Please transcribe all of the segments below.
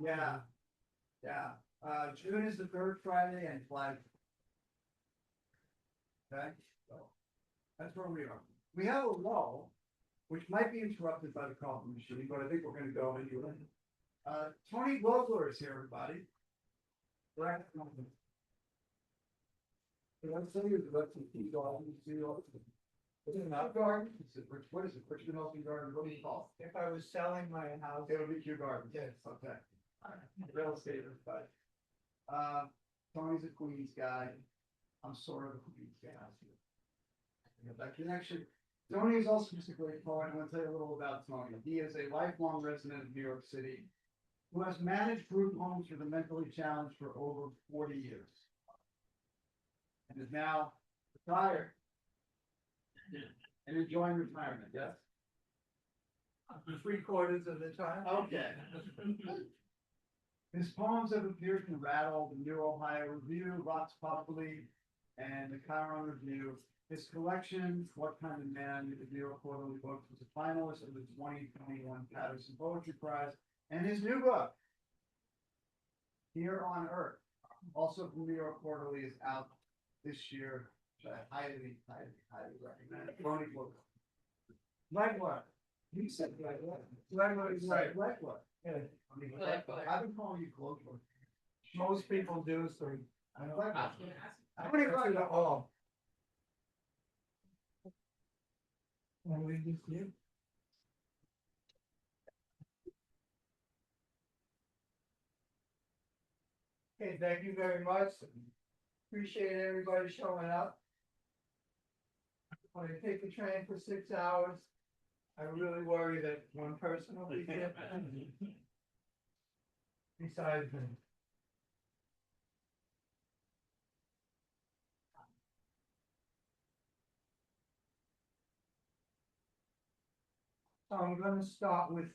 Yeah, yeah. June is the third Friday and Flag. Okay, so that's where we are. We have a lull, which might be interrupted by the coffee machine, but I think we're gonna go anyway. Tony Gloeggler is here, everybody. Right. Let's say you let some tea gardens, is it not garden? What is it? Richmond Hilton Garden, what do you call it? If I was selling my house, It'll be your garden. yes. Okay. Real estate, everybody. Tony's a Queens guy. I'm sort of a Queens guy. I have that connection. Tony is also just a great poet. I want to tell you a little about Tony. He is a lifelong resident of New York City who has managed group homes for the mentally challenged for over 40 years. And is now retired and enjoying retirement, yes? 3/4 of the time. Okay. His poems have appeared in Rattle, the New Ohio Review, Vox Populi, and the Chiron Review. His collection, What Kind of Man, the New York Quarterly Books, was a finalist of the 2021 Patterson Poetry Prize. And his new book, Here on Earth, also from New York Quarterly, is out this year, which I highly, highly, highly recommend. Tony Gloeggler. Like what? You said like what? Like what? Like what? Yeah. I mean, Gloeggler. I've been calling you Gloeggler. Most people do, so I don't like that. I don't even like the all. And we just do. Okay, thank you very much. Appreciate everybody showing up. When I take the train for 6 hours, I really worry that one person will be sick. Besides me. So I'm gonna start with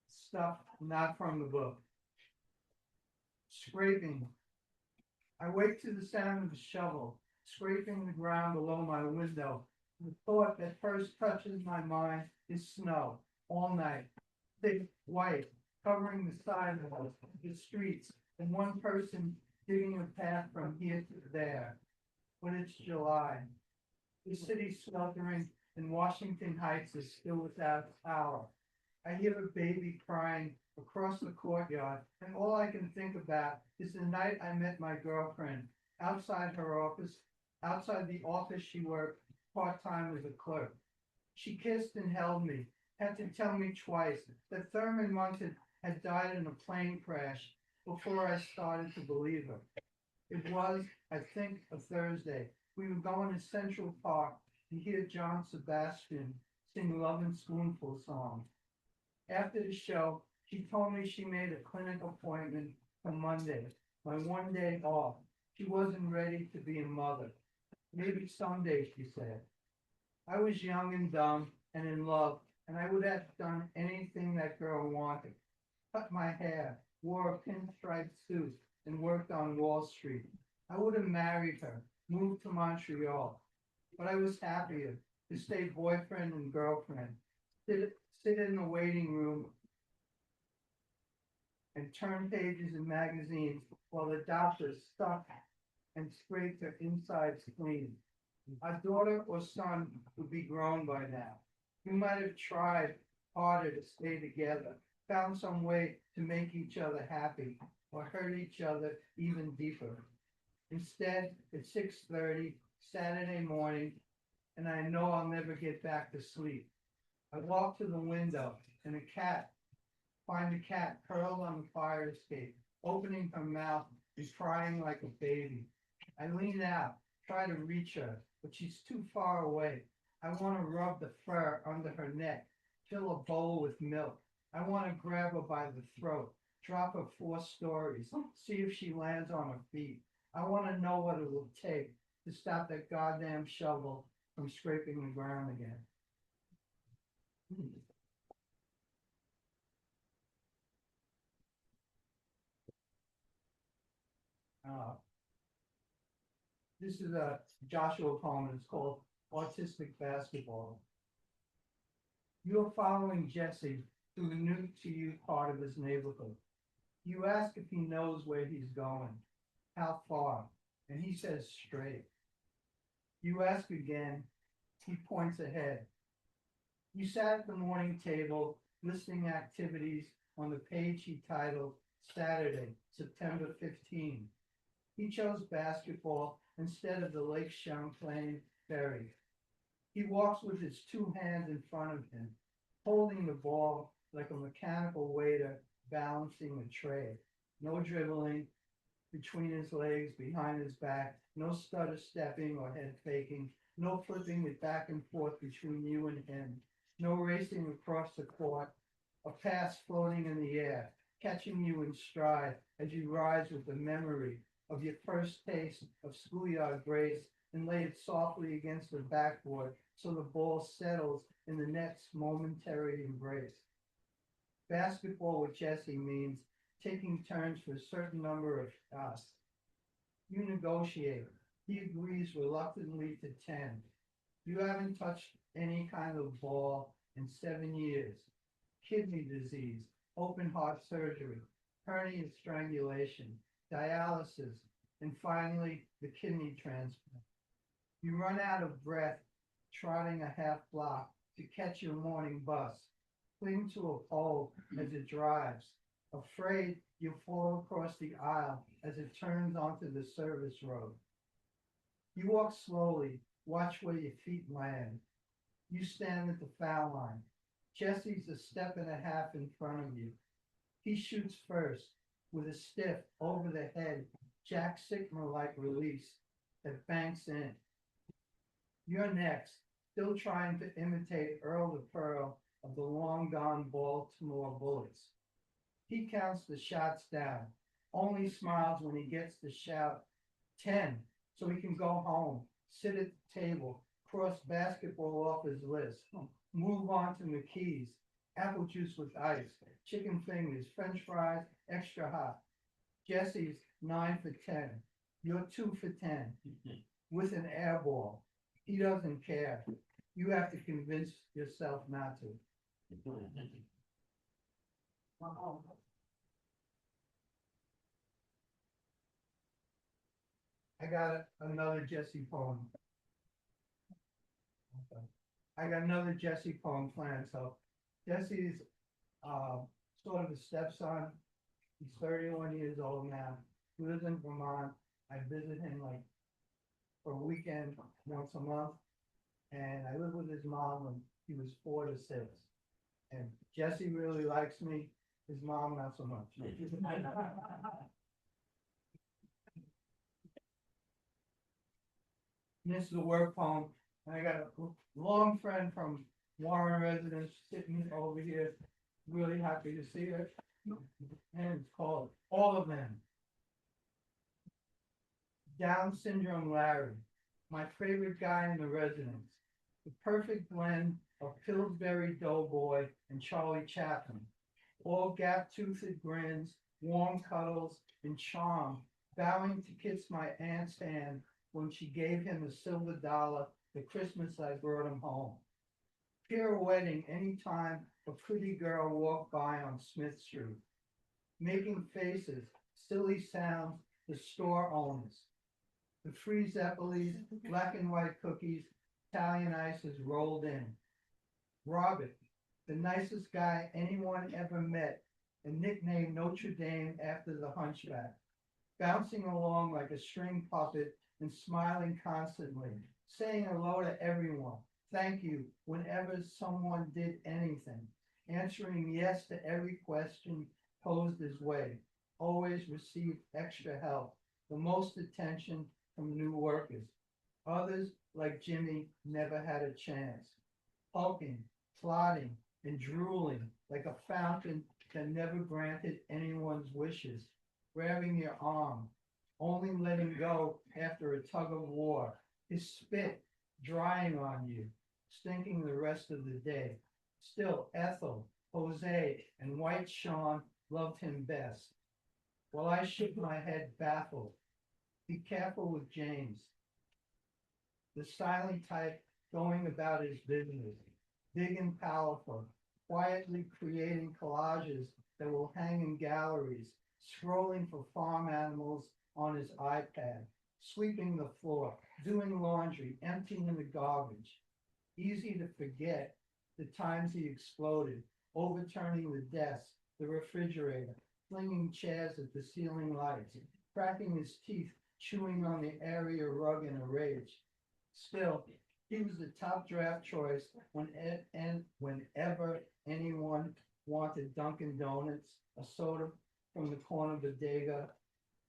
stuff not from the book. Scraping. I wake to the sound of a shovel scraping the ground below my window. The thought that first touches my mind is snow all night, thick white, covering the sidewalks, the streets, and one person digging a path from here to there. When it's July, the city sweltering in Washington Heights is still without power. I hear a baby crying across the courtyard, and all I can think about is the night I met my girlfriend outside her office, outside the office she worked part-time as a clerk. She kissed and held me, had to tell me twice that Thurman Munson had died in a plane crash before I started to believe her. It was, I think, a Thursday. We were going to Central Park to hear John Sebastian sing Love and Spoonful songs. After the show, she told me she made a clinic appointment for Monday, my one day off. She wasn't ready to be a mother. Maybe someday, she said. I was young and dumb and in love, and I would have done anything that girl wanted. Cut my hair, wore a pinstripe suit, and worked on Wall Street. I would have married her, moved to Montreal. But I was happier to stay boyfriend and girlfriend, sit in the waiting room and turn pages in magazines while the doctor stuck and scraped her insides clean. Our daughter or son would be grown by now. We might have tried harder to stay together, found some way to make each other happy, or hurt each other even deeper. Instead, it's 6:30 Saturday morning, and I know I'll never get back to sleep. I walk to the window, and find a cat curled on the fire escape, opening her mouth and crying like a baby. I lean out, try to reach her, but she's too far away. I want to rub the fur under her neck, fill a bowl with milk. I want to grab her by the throat, drop her 4 stories, see if she lands on her feet. I want to know what it will take to stop that goddamn shovel from scraping the ground again. This is a Joshua poem, and it's called Autistic Basketball. You are following Jesse through the new to you part of his neighborhood. You ask if he knows where he's going, how far, and he says straight. You ask again, he points ahead. You sat at the morning table, listing activities on the page he titled Saturday, September 15. He chose basketball instead of the Lake Champlain ferry. He walks with his two hands in front of him, holding the ball like a mechanical waiter balancing a tray. No dribbling between his legs, behind his back, no stutter stepping or head faking, no flipping it back and forth between you and him, no racing across the court, a pass floating in the air, catching you in stride as you rise with the memory of your first taste of schoolyard grace and lay it softly against the backboard so the ball settles in the next momentary embrace. Basketball with Jesse means taking turns for a certain number of shots. You negotiate. He agrees reluctantly to 10. You haven't touched any kind of ball in 7 years. Kidney disease, open heart surgery, hernia strangulation, dialysis, and finally the kidney transplant. You run out of breath trotting a half block to catch your morning bus, cling to a pole as it drives, afraid you'll fall across the aisle as it turns onto the service road. You walk slowly, watch where your feet land. You stand at the foul line. Jesse's a step and a half in front of you. He shoots first with a stiff, over the head, Jack Sigma-like release that banks in. You're next, still trying to imitate Earl the Pearl of the long-gone Baltimore Bullets. He counts the shots down, only smiles when he gets to shout 10, so he can go home, sit at the table, cross basketball off his list, move on to McKee's, apple juice with ice, chicken fingers, french fries, extra hot. Jesse's 9 for 10. You're 2 for 10 with an air ball. He doesn't care. You have to convince yourself not to. I got another Jesse poem. Okay. I got another Jesse poem planned. So Jesse's sort of a stepson. He's 31 years old now. He lives in Vermont. I visit him like for a weekend once a month. And I lived with his mom when he was 4 to 6. And Jesse really likes me. His mom not so much. This is a work poem. And I got a long friend from Warren residence sitting over here. Really happy to see her. And it's called All of Them. Down syndrome Larry, my favorite guy in the residence. The perfect blend of Pillsbury Doughboy and Charlie Chaplin. All gap-toothed grins, warm cuddles, and charm, bowing to kiss my aunt's hand when she gave him a silver dollar the Christmas I brought him home. Pirouetting any time a pretty girl walked by on Smith Street. Making faces, silly sounds to store owners. The free Zeppelis, black and white cookies, Italian ices rolled in. Robert, the nicest guy anyone ever met, and nicknamed Notre Dame after the hunchback, bouncing along like a string puppet and smiling constantly, saying hello to everyone, thank you whenever someone did anything, answering yes to every question posed his way, always received extra help, the most attention from new workers. Others, like Jimmy, never had a chance. Hulking, plodding, and drooling like a fountain that never granted anyone's wishes, grabbing your arm, only letting go after a tug of war, his spit drying on you, stinking the rest of the day. Still, Ethel, Jose, and White Sean loved him best. While I shook my head baffled, be careful with James, the silent type going about his business, big and powerful, quietly creating collages that will hang in galleries, scrolling for farm animals on his iPad, sweeping the floor, doing laundry, emptying the garbage. Easy to forget the times he exploded, overturning the desk, the refrigerator, flinging chairs at the ceiling lights, cracking his teeth, chewing on the area rug in a rage. Still, he was the top draft choice whenever anyone wanted Dunkin' Donuts, a soda from the corner bodega,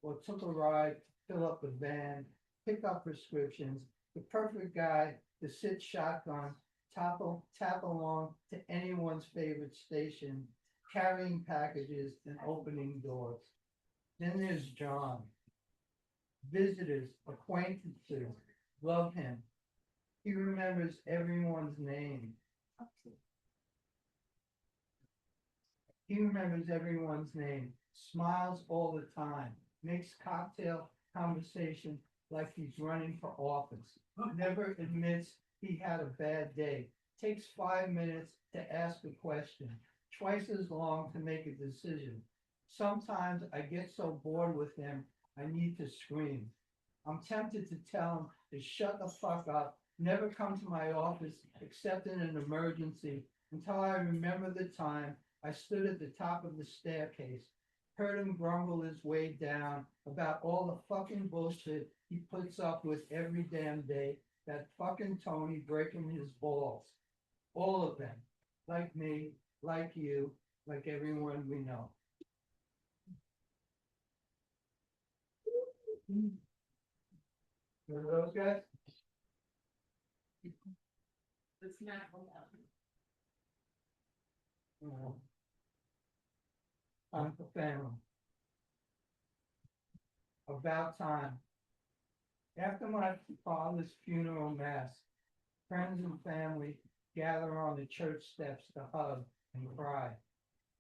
or took a ride, fill up the van, pick up prescriptions, the perfect guy to sit shotgun, tap along to anyone's favorite station, carrying packages and opening doors. Then there's John. Visitors, acquaintances, love him. He remembers everyone's name. He remembers everyone's name, smiles all the time, makes cocktail conversation like he's running for office, never admits he had a bad day, takes 5 minutes to ask a question, twice as long to make a decision. Sometimes I get so bored with him, I need to scream. I'm tempted to tell him to shut the fuck up, never come to my office except in an emergency, until I remember the time I stood at the top of the staircase, heard him grumble his way down about all the fucking bullshit he puts up with every damn day, that fucking Tony breaking his balls. All of them. Like me, like you, like everyone we know. Remember those guys? It's not. Oh. Time for family. About time. After my father's funeral mass, friends and family gather on the church steps to hug and cry,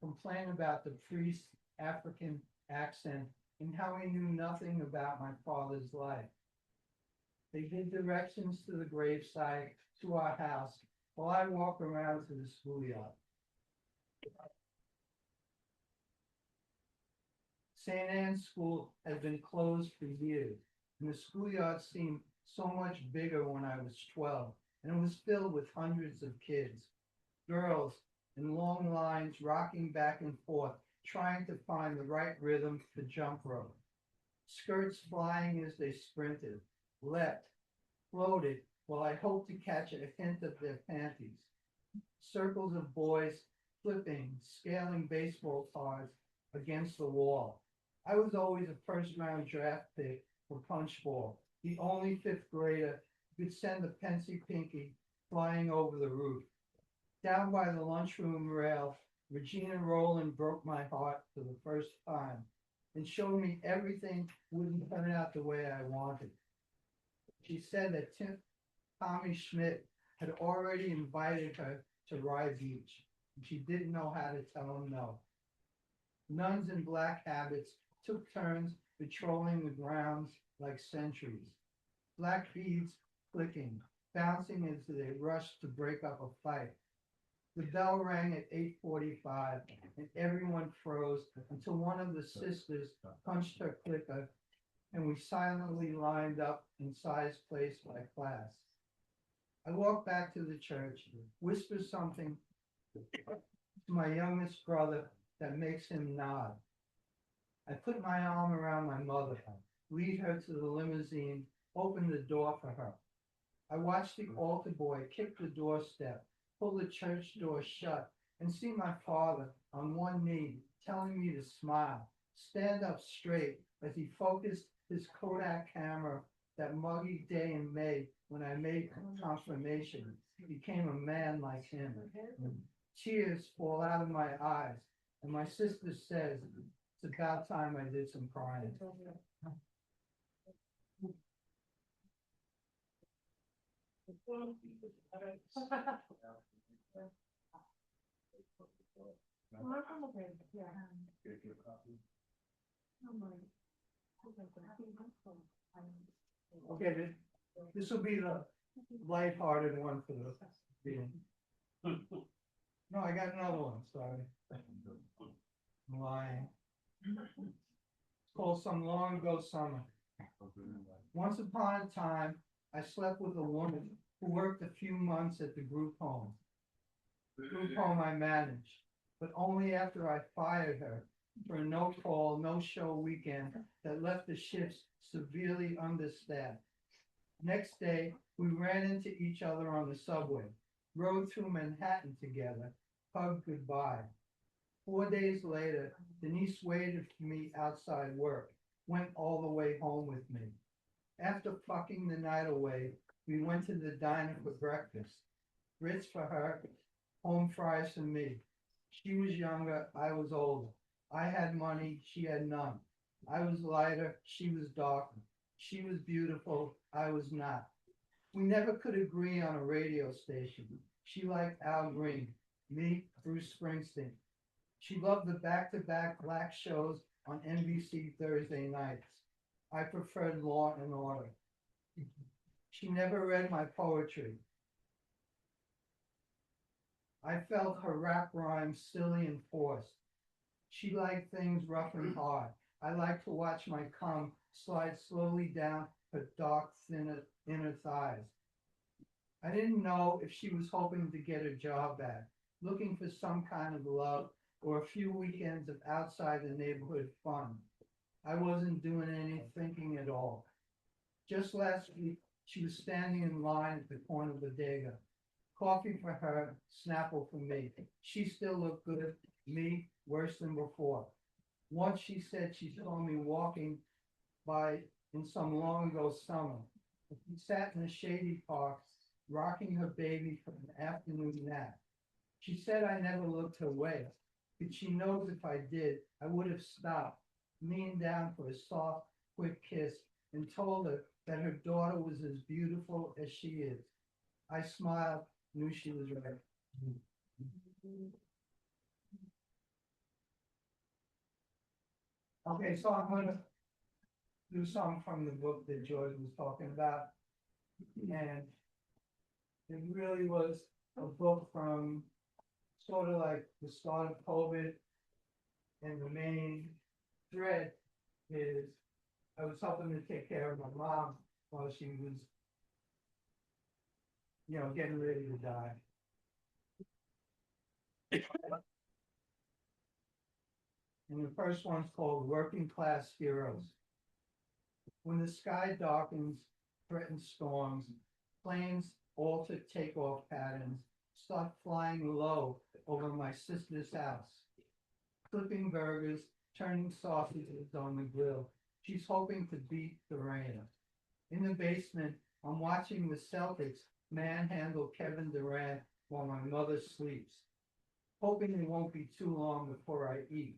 complain about the priest's African accent and how he knew nothing about my father's life. They give directions to the gravesite, to our house, while I walk around to the schoolyard. St. Anne's School has been closed for years, and the schoolyard seemed so much bigger when I was 12, and it was filled with hundreds of kids, girls in long lines rocking back and forth, trying to find the right rhythm to jump rope. Skirts flying as they sprinted, leapt, floated, while I hoped to catch a hint of their panties. Circles of boys flipping, scaling baseball cards against the wall. I was always a first-round draft pick for punchball, the only fifth grader who could send a Pensy Pinky flying over the roof. Down by the lunchroom rail, Regina Rowland broke my heart for the first time and showed me everything wouldn't turn out the way I wanted. She said that Tommy Schmidt had already invited her to Rye Beach, and she didn't know how to tell him no. Nuns in black habits took turns patrolling the grounds like sentries. Black beads clicking, bouncing as they rushed to break up a fight. The bell rang at 8:45, and everyone froze until one of the sisters punched her clicker, and we silently lined up in size place by class. I walk back to the church, whisper something to my youngest brother that makes him nod. I put my arm around my mother, lead her to the limousine, open the door for her. I watch the altar boy kick the doorstep, pull the church door shut, and see my father on one knee telling me to smile, stand up straight as he focused his Kodak camera that muggy day in May when I made confirmation. Became a man like him. Tears fall out of my eyes, and my sister says, it's about time I did some crying. Okay, this will be the lighthearted one for the meeting. No, I got another one, sorry. I'm lying. called Some Long Ago Summer. Once upon a time, I slept with a woman who worked a few months at the group home. Group home I managed, but only after I fired her for a no-call, no-show weekend that left the shifts severely understaffed. Next day, we ran into each other on the subway, rode through Manhattan together, hugged goodbye. 4 days later, Denise waited for me outside work, went all the way home with me. After fucking the night away, we went to the diner for breakfast. Grits for her, home fries for me. She was younger, I was older. I had money, she had none. I was lighter, she was darker. She was beautiful, I was not. We never could agree on a radio station. She liked Al Green, me, Bruce Springsteen. She loved the back-to-back black shows on NBC Thursday nights. I preferred Law and Order. She never read my poetry. I felt her rap rhymes silly and forced. She liked things rough and hard. I liked to watch my cum slide slowly down her dark, thin inner thighs. I didn't know if she was hoping to get her job back, looking for some kind of love or a few weekends of outside the neighborhood fun. I wasn't doing any thinking at all. Just last week, she was standing in line at the corner bodega. Coffee for her, Snapple for me. She still looked good, me worse than before. Once she said she saw me walking by in some long ago summer. We sat in a shady park, rocking her baby for an afternoon nap. She said I never looked her way, but she knows if I did, I would have stopped, leaned down for a soft, quick kiss, and told her that her daughter was as beautiful as she is. I smiled, knew she was right. Okay, so I'm gonna do something from the book that George was talking about. And it really was a book from sort of like the start of COVID. And the main thread is I was helping to take care of my mom while she was, getting ready to die. And the first one's called Working Class Heroes. When the sky darkens, threatens storms, planes alter takeoff patterns, start flying low over my sister's house. Flipping burgers, turning sausages on the grill. She's hoping to beat the rain. In the basement, I'm watching the Celtics manhandle Kevin Durant while my mother sleeps, hoping it won't be too long before I eat.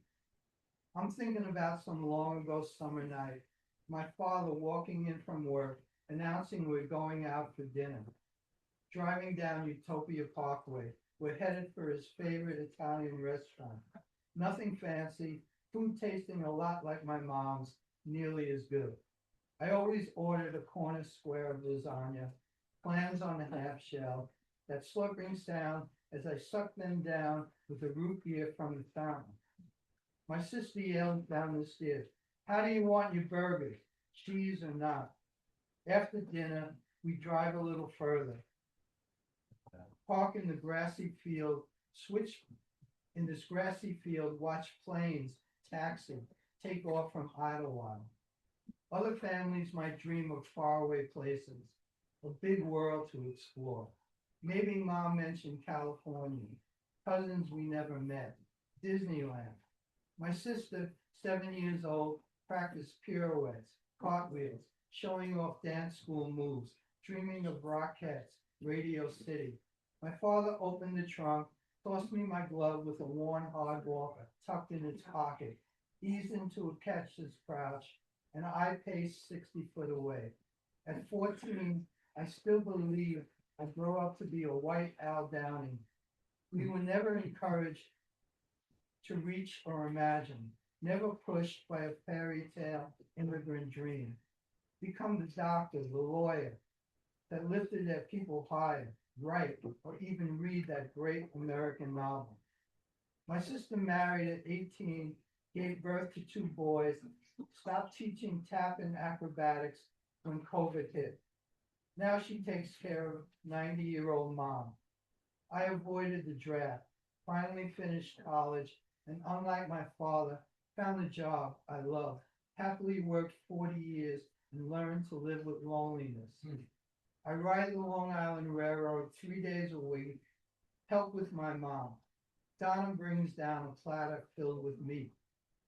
I'm thinking about some long ago summer night, my father walking in from work, announcing we're going out for dinner. Driving down Utopia Parkway, we're headed for his favorite Italian restaurant. Nothing fancy, food tasting a lot like my mom's, nearly as good. I always ordered a corner square of lasagna, clams on a half shell, that slurping sound as I sucked them down with a root beer from the fountain. My sister yelled down the stairs, "How do you want your burgers, cheese or not?" After dinner, we drive a little further. Park in the grassy field, switch in this grassy field, watch planes, taxi, take off from Idlewild. Other families might dream of faraway places, a big world to explore. Maybe Mom mentioned California, cousins we never met, Disneyland. My sister, 7 years old, practiced pirouettes, cartwheels, showing off dance school moves, dreaming of Rockettes, Radio City. My father opened the trunk, tossed me my glove with a worn hard walker tucked in its pocket, eased into a catcher's crouch, and I paced 60 foot away. At 14, I still believe I'd grow up to be a white Al Downing. We were never encouraged to reach or imagine, never pushed by a fairy tale immigrant dream. Become the doctor, the lawyer that lifted their people higher, write, or even read that great American novel. My sister married at 18 gave birth to two boys, stopped teaching tap and acrobatics when COVID hit. Now she takes care of 90-year-old mom. I avoided the draft, finally finished college, and unlike my father, found a job I love, happily worked 40 years, and learned to live with loneliness. I ride the Long Island Railroad 3 days a week, help with my mom. Donna brings down a platter filled with meat.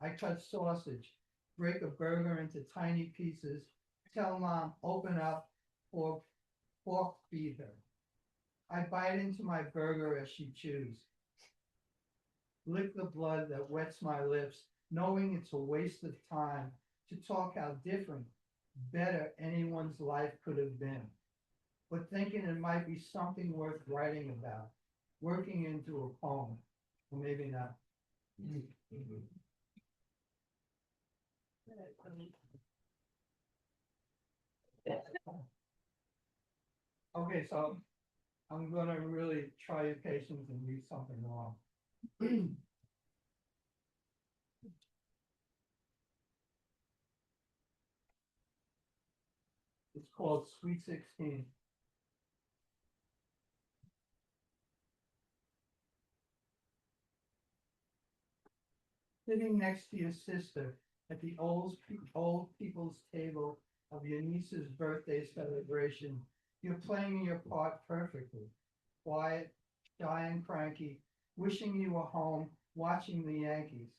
I cut sausage, break a burger into tiny pieces, tell mom, open up, or fork feed her. I bite into my burger as she chews, lick the blood that wets my lips, knowing it's a waste of time to talk how different, better anyone's life could have been, but thinking it might be something worth writing about, working into a poem, or maybe not. Okay, so I'm gonna really try your patience and read something long. It's called Sweet 16. Sitting next to your sister at the old people's table of your niece's birthday celebration, you're playing your part perfectly. Quiet, shy and cranky, wishing you were home, watching the Yankees,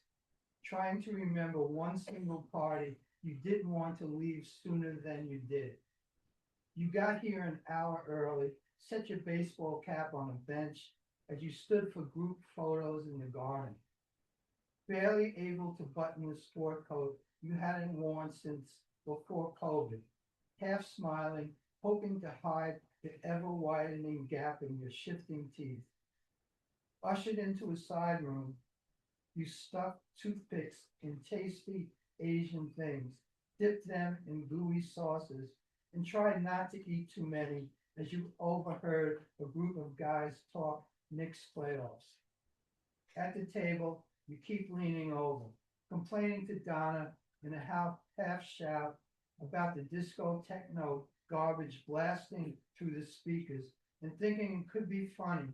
trying to remember one single party you didn't want to leave sooner than you did. You got here an hour early, set your baseball cap on a bench as you stood for group photos in the garden, barely able to button the sport coat you hadn't worn since before COVID, half smiling, hoping to hide the ever-widening gap in your shifting teeth. Ushered into a side room, you stuffed toothpicks in tasty Asian things, dipped them in gooey sauces, and tried not to eat too many as you overheard a group of guys talk Knicks playoffs. At the table, you keep leaning over, complaining to Donna in a half shout about the disco techno garbage blasting through the speakers and thinking it could be funny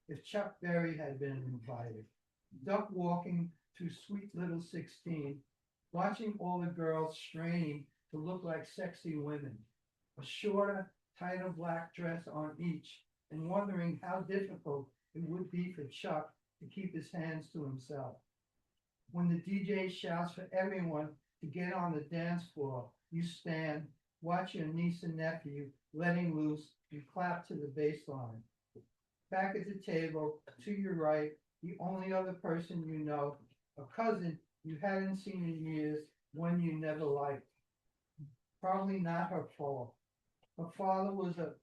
if Chuck Berry had been invited. Duck walking through sweet little 16, watching all the girls straining to look like sexy women, a shorter, tighter black dress on each, and wondering how difficult it would be for Chuck to keep his hands to himself. When the DJ shouts for everyone to get on the dance floor, you stand, watch your niece and nephew letting loose, and clap to the bass line. Back at the table, to your right, the only other person you know, a cousin you hadn't seen in years, one you never liked. Probably not her fault. Her father was a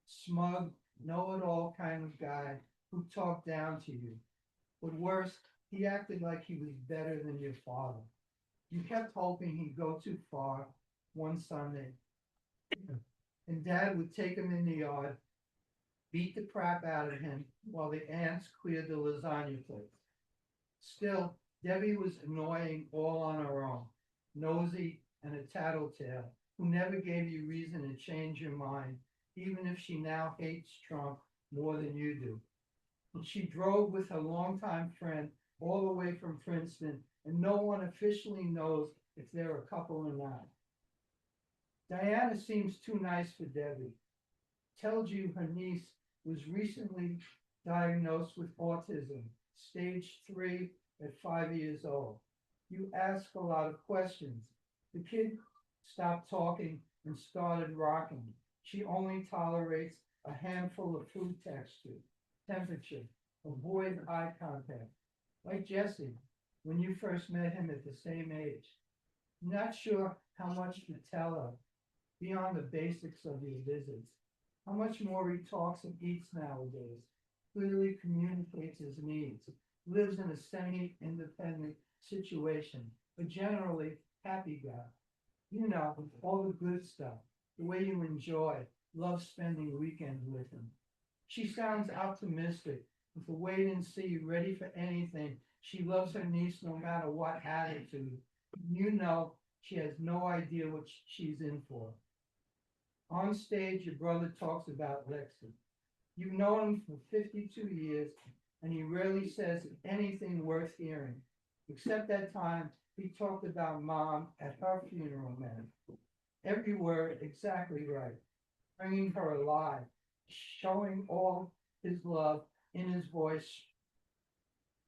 smug, know-it-all kind of guy who talked down to you. But worse, he acted like he was better than your father. You kept hoping he'd go too far one Sunday, and Dad would take him in the yard, beat the crap out of him while the ants cleared the lasagna plates. Still, Debbie was annoying all on her own, nosy and a tattletale, who never gave you reason to change your mind, even if she now hates Trump more than you do. And she drove with her longtime friend all the way from Princeton, and no one officially knows if they're a couple or not. Diana seems too nice for Debbie. Tells you her niece was recently diagnosed with autism, stage 3 at 5 years old. You ask a lot of questions. The kid stopped talking and started rocking. She only tolerates a handful of food texture, temperature, avoid eye contact. Like Jesse, when you first met him at the same age. Not sure how much to tell her beyond the basics of your visits. How much more he talks and eats nowadays. Clearly communicates his needs. Lives in a semi-independent situation, but generally happy guy. You know, all the good stuff, the way you enjoy, love spending weekends with him. She sounds optimistic, with a wait and see, ready for anything She loves her niece no matter what attitude. You know, she has no idea what she's in for. On stage, your brother talks about Lexi. You've known him for 52 years, and he rarely says anything worth hearing. Except that time he talked about Mom at her funeral, man. Every word exactly right, bringing her alive, showing all his love in his voice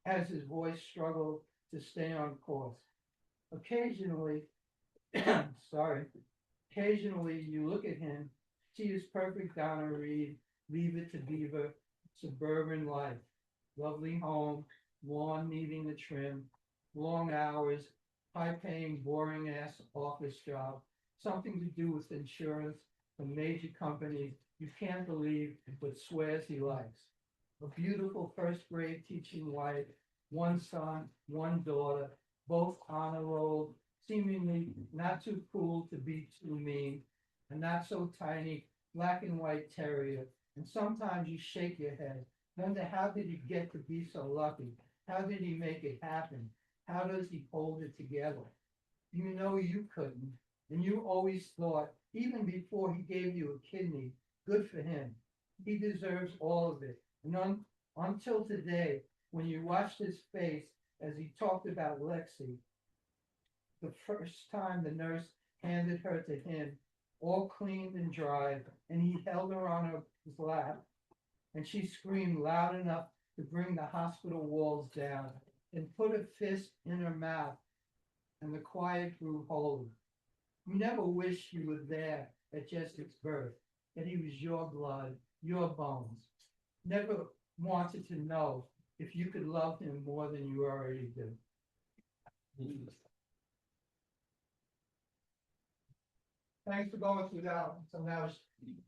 as his voice struggled to stay on course. Occasionally, sorry, occasionally you look at him, see his perfect Donna Reed, Leave It to Beaver, suburban life, lovely home, lawn needing the trim, long hours, high-paying, boring-ass office job, something to do with insurance, a major company you can't believe but swears he likes. A beautiful first-grade teaching wife, one son, one daughter, both honor roll, seemingly not too cool to be too mean, a not so tiny black and white terrier. And sometimes you shake your head, wonder how did he get to be so lucky? How did he make it happen? How does he hold it together? You know you couldn't, and you always thought, even before he gave you a kidney, good for him. He deserves all of it. And until today, when you watched his face as he talked about Lexi, the first time the nurse handed her to him, all cleaned and dried, and he held her on his lap, and she screamed loud enough to bring the hospital walls down, and put a fist in her mouth, and the quiet grew holy. You never wished you were there at Jessica's birth, that he was your blood, your bones. Never wanted to know if you could love him more than you already do. Thanks for going through that. So now it's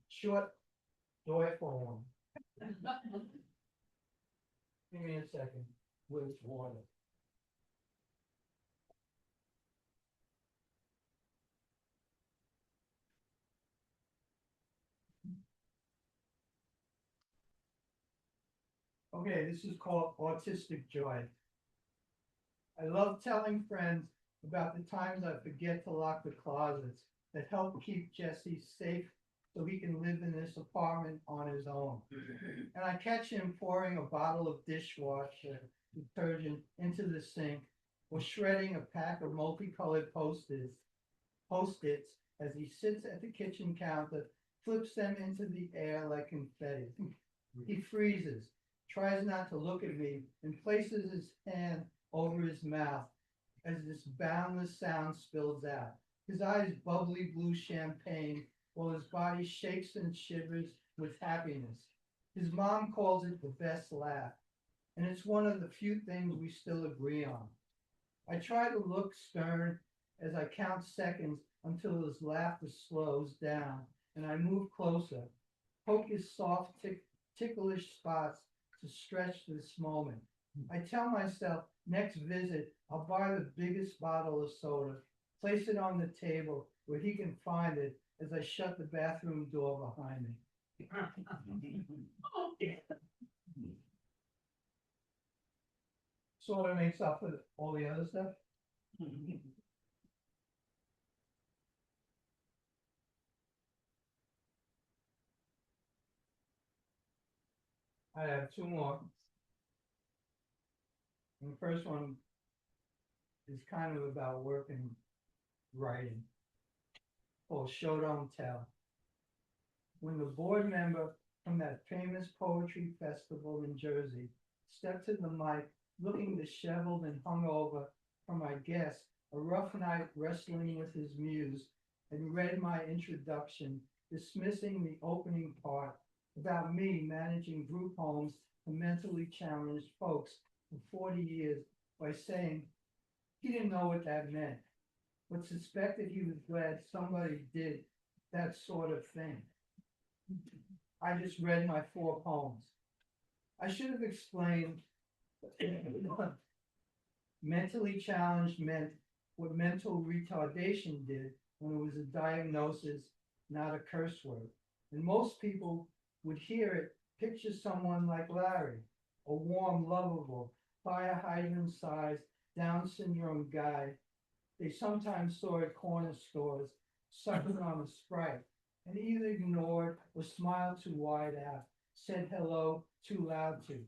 short, joyful one. Give me a second with water. Okay, this is called Autistic Joy. I love telling friends about the times I forget to lock the closets that help keep Jesse safe so he can live in this apartment on his own. And I catch him pouring a bottle of dishwasher detergent into the sink or shredding a pack of multicolored post-its as he sits at the kitchen counter, flips them into the air like confetti. He freezes, tries not to look at me, and places his hand over his mouth as this boundless sound spills out. His eyes bubbly blue champagne while his body shakes and shivers with happiness. His mom calls it the best laugh, and it's one of the few things we still agree on. I try to look stern as I count seconds until his laughter slows down, and I move closer, poke his soft, ticklish spots to stretch this moment. I tell myself, next visit, I'll buy the biggest bottle of soda, place it on the table where he can find it as I shut the bathroom door behind me. Sort of makes up for all the other stuff. I have two more. And the first one is kind of about work and writing. Called Show Don't Tell. When the board member from that famous poetry festival in Jersey stepped to the mic looking disheveled and hungover from my guest, a rough night wrestling with his muse, and read my introduction, dismissing the opening part about me managing group homes for mentally challenged folks for 40 years by saying he didn't know what that meant, but suspected he was glad somebody did that sort of thing. I just read my 4 poems. I should have explained mentally challenged meant what mental retardation did when it was a diagnosis, not a curse word. And most people would hear it, picture someone like Larry, a warm, lovable, fire hydrant sized Down syndrome guy they sometimes saw at corner stores, sucking on a Sprite, and either ignored or smiled too wide out, said hello too loud to.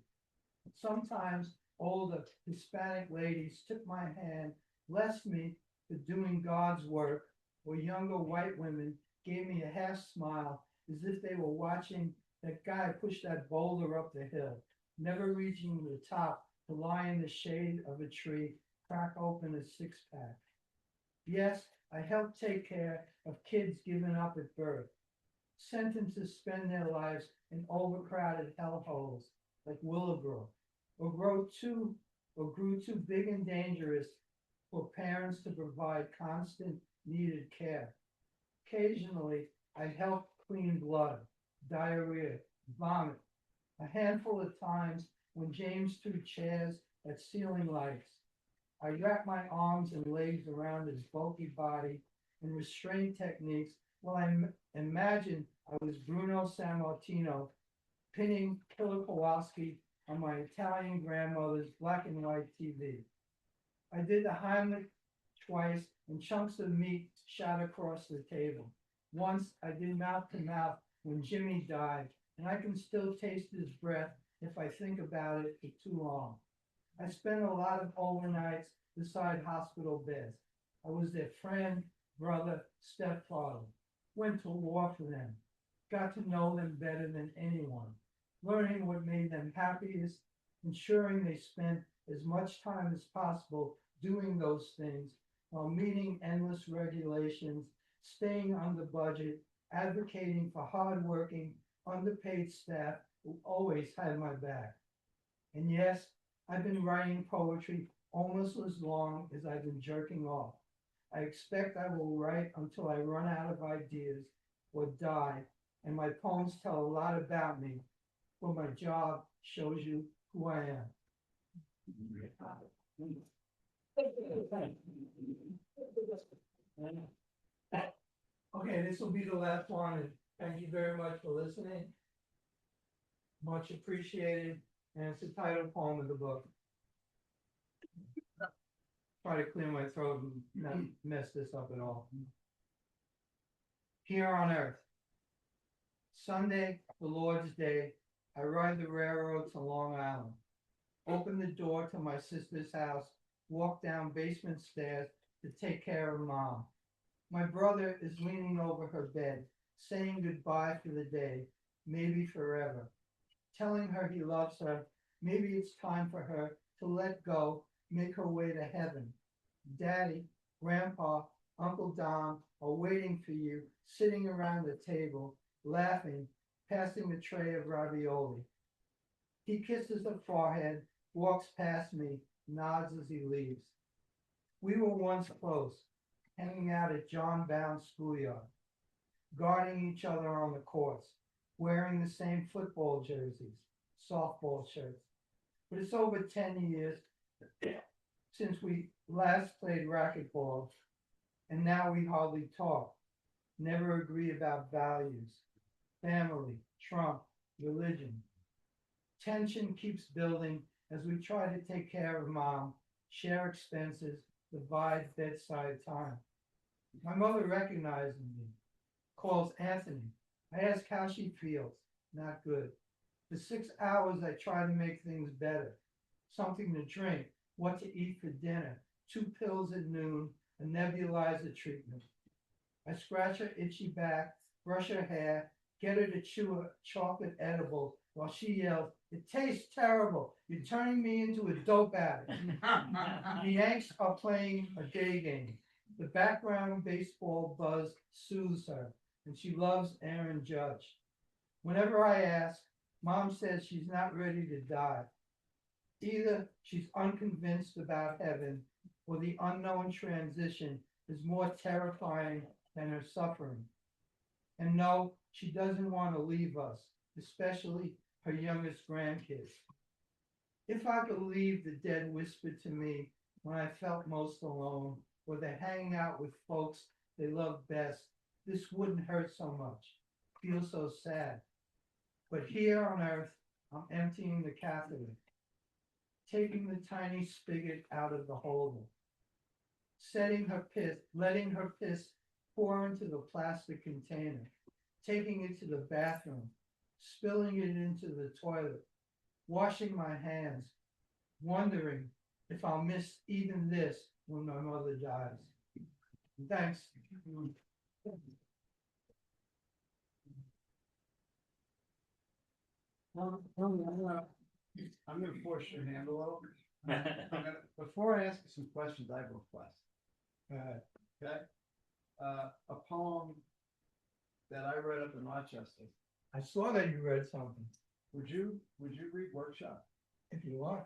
Sometimes older Hispanic ladies took my hand, blessed me for doing God's work, or younger white women gave me a half smile as if they were watching that guy push that boulder up the hill, never reaching the top to lie in the shade of a tree, crack open a six-pack. Yes, I helped take care of kids given up at birth, sentenced to spend their lives in overcrowded hellholes like Willowbrook, or grew too big and dangerous for parents to provide constant needed care. Occasionally, I helped clean blood, diarrhea, vomit. A handful of times when James threw chairs at ceiling lights, I wrapped my arms and legs around his bulky body in restraint techniques while imagined I was Bruno Sammartino pinning Killer Kowalski on my Italian grandmother's black and white TV. I did the Heimlich twice and chunks of meat shot across the table. Once I did mouth to mouth when Jimmy died, and I can still taste his breath if I think about it for too long. I spent a lot of overnights beside hospital beds. I was their friend, brother, stepfather. Went to war for them. Got to know them better than anyone. Learning what made them happiest, ensuring they spent as much time as possible doing those things while meeting endless regulations, staying under budget, advocating for hardworking, underpaid staff who always had my back. And yes, I've been writing poetry almost as long as I've been jerking off. I expect I will write until I run out of ideas or die, and my poems tell a lot about me, for my job shows you who I am. Okay, this will be the last one, and thank you very much for listening. Much appreciated, and it's the title poem of the book. Try to clear my throat and not mess this up at all. Here on earth, Sunday, the Lord's Day, I ride the railroad to Long Island, open the door to my sister's house, walk down basement stairs to take care of Mom. My brother is leaning over her bed, saying goodbye for the day, maybe forever, telling her he loves her. Maybe it's time for her to let go, make her way to heaven. Daddy, Grandpa, Uncle Don are waiting for you, sitting around the table, laughing, passing the tray of ravioli. He kisses her forehead, walks past me, nods as he leaves. We were once close, hanging out at John Bound's schoolyard, guarding each other on the courts, wearing the same football jerseys, softball shirts. But it's over 10 years since we last played racquetball, and now we hardly talk, never agree about values, family, Trump, religion. Tension keeps building as we try to take care of Mom, share expenses, divide bedside time. My mother recognizes me, calls Anthony. I ask how she feels. Not good. For 6 hours, I try to make things better. Something to drink, what to eat for dinner, 2 pills at noon, a nebulizer treatment. I scratch her itchy back, brush her hair, get her to chew a chocolate edible while she yells, "It tastes terrible. You're turning me into a dope addict." The Yanks are playing a day game. The background baseball buzz soothes her, and she loves Aaron Judge. Whenever I ask, Mom says she's not ready to die. Either she's unconvinced about heaven, or the unknown transition is more terrifying than her suffering. And no, she doesn't want to leave us, especially her youngest grandkids. If I believed the dead whispered to me when I felt most alone, or they're hanging out with folks they love best, this wouldn't hurt so much, feel so sad. But here on earth, I'm emptying the catheter. taking the tiny spigot out of the holder, letting her piss pour into the plastic container, taking it to the bathroom, spilling it into the toilet, washing my hands, wondering if I'll miss even this when my mother dies. Thanks. I'm gonna force your hand a little. Before I ask you some questions, I have a request. Okay? A poem that I read up in Rochester. I saw that you read something, Would you read Workshop? if you want.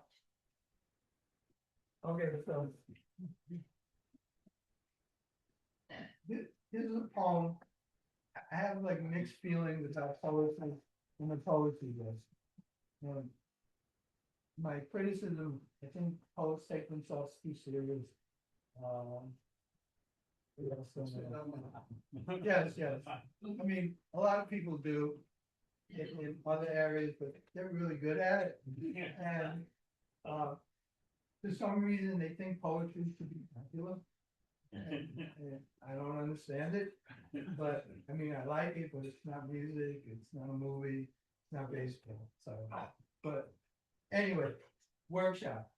Okay, so. This is a poem. I have like mixed feelings about poetry and the poetry list. My criticism, I think poets take themselves too serious. What else do I know? Yes, yes. I mean, a lot of people do in other areas, but they're really good at it. And for some reason, they think poetry should be popular. And I don't understand it, but I mean, I like it, but it's not music, it's not a movie, it's not baseball, so. But anyway, Workshop.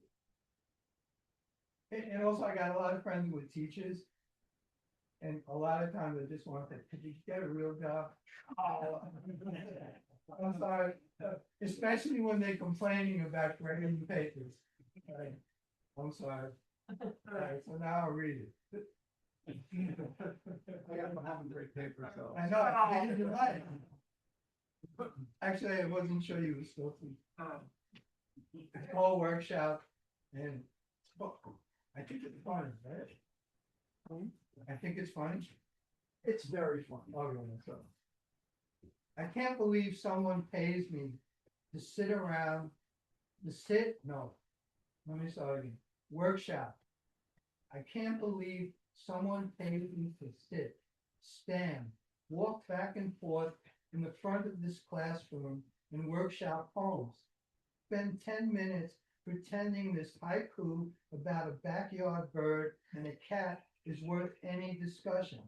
And also, I got a lot of friends who are teachers. And a lot of times I just want to, could you get a real job? I'm sorry, especially when they're complaining about grading papers. Right. I'm sorry. Alright, so now I'll read it. I got having great paper, so. I know, I did it right. Actually, I wasn't sure you were still. It's called Workshop, and I think it's fun, right? I think it's fun. It's very fun. Okay, so. I can't believe someone pays me to sit around, let me start again. Workshop. I can't believe someone paid me to sit, stand, walk back and forth in the front of this classroom and workshop poems. Spend 10 minutes pretending this haiku about a backyard bird and a cat is worth any discussion.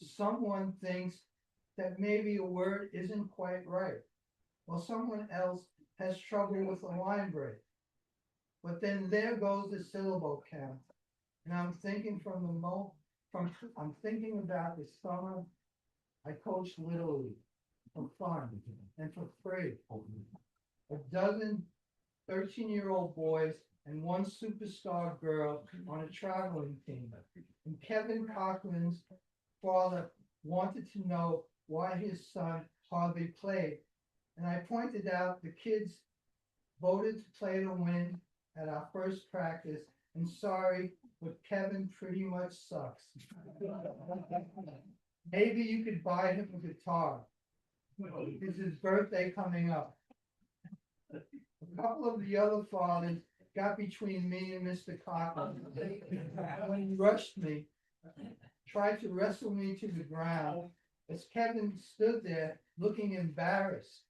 Someone thinks that maybe a word isn't quite right, while someone else has trouble with a line break. But then there goes the syllable count, and I'm thinking I'm thinking about the summer I coached Little League for fun and for free. A dozen 13-year-old boys and one superstar girl on a traveling team. And Kevin Cochran's father wanted to know why his son hardly played. And I pointed out the kids voted to play to win at our first practice. And sorry, but Kevin pretty much sucks. Maybe you could buy him a guitar. It's his birthday coming up. A couple of the other fathers got between me and Mr. Cochran. When he rushed me, tried to wrestle me to the ground, as Kevin stood there looking embarrassed.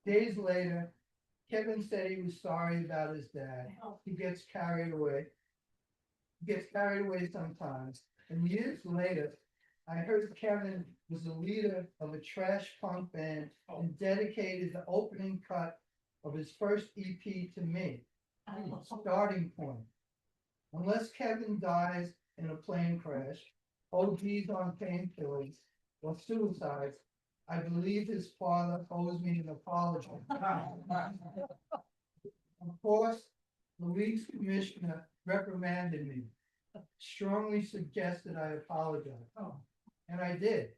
Days later, Kevin said he was sorry about his dad. He gets carried away. Sometimes. And years later, I heard Kevin was the leader of a trash punk band and dedicated the opening cut of his first EP to me. Starting point. Unless Kevin dies in a plane crash, ODs on painkillers, or suicides, I believe his father owes me an apology. Of course, the league's commissioner reprimanded me, strongly suggested I apologize, and I did.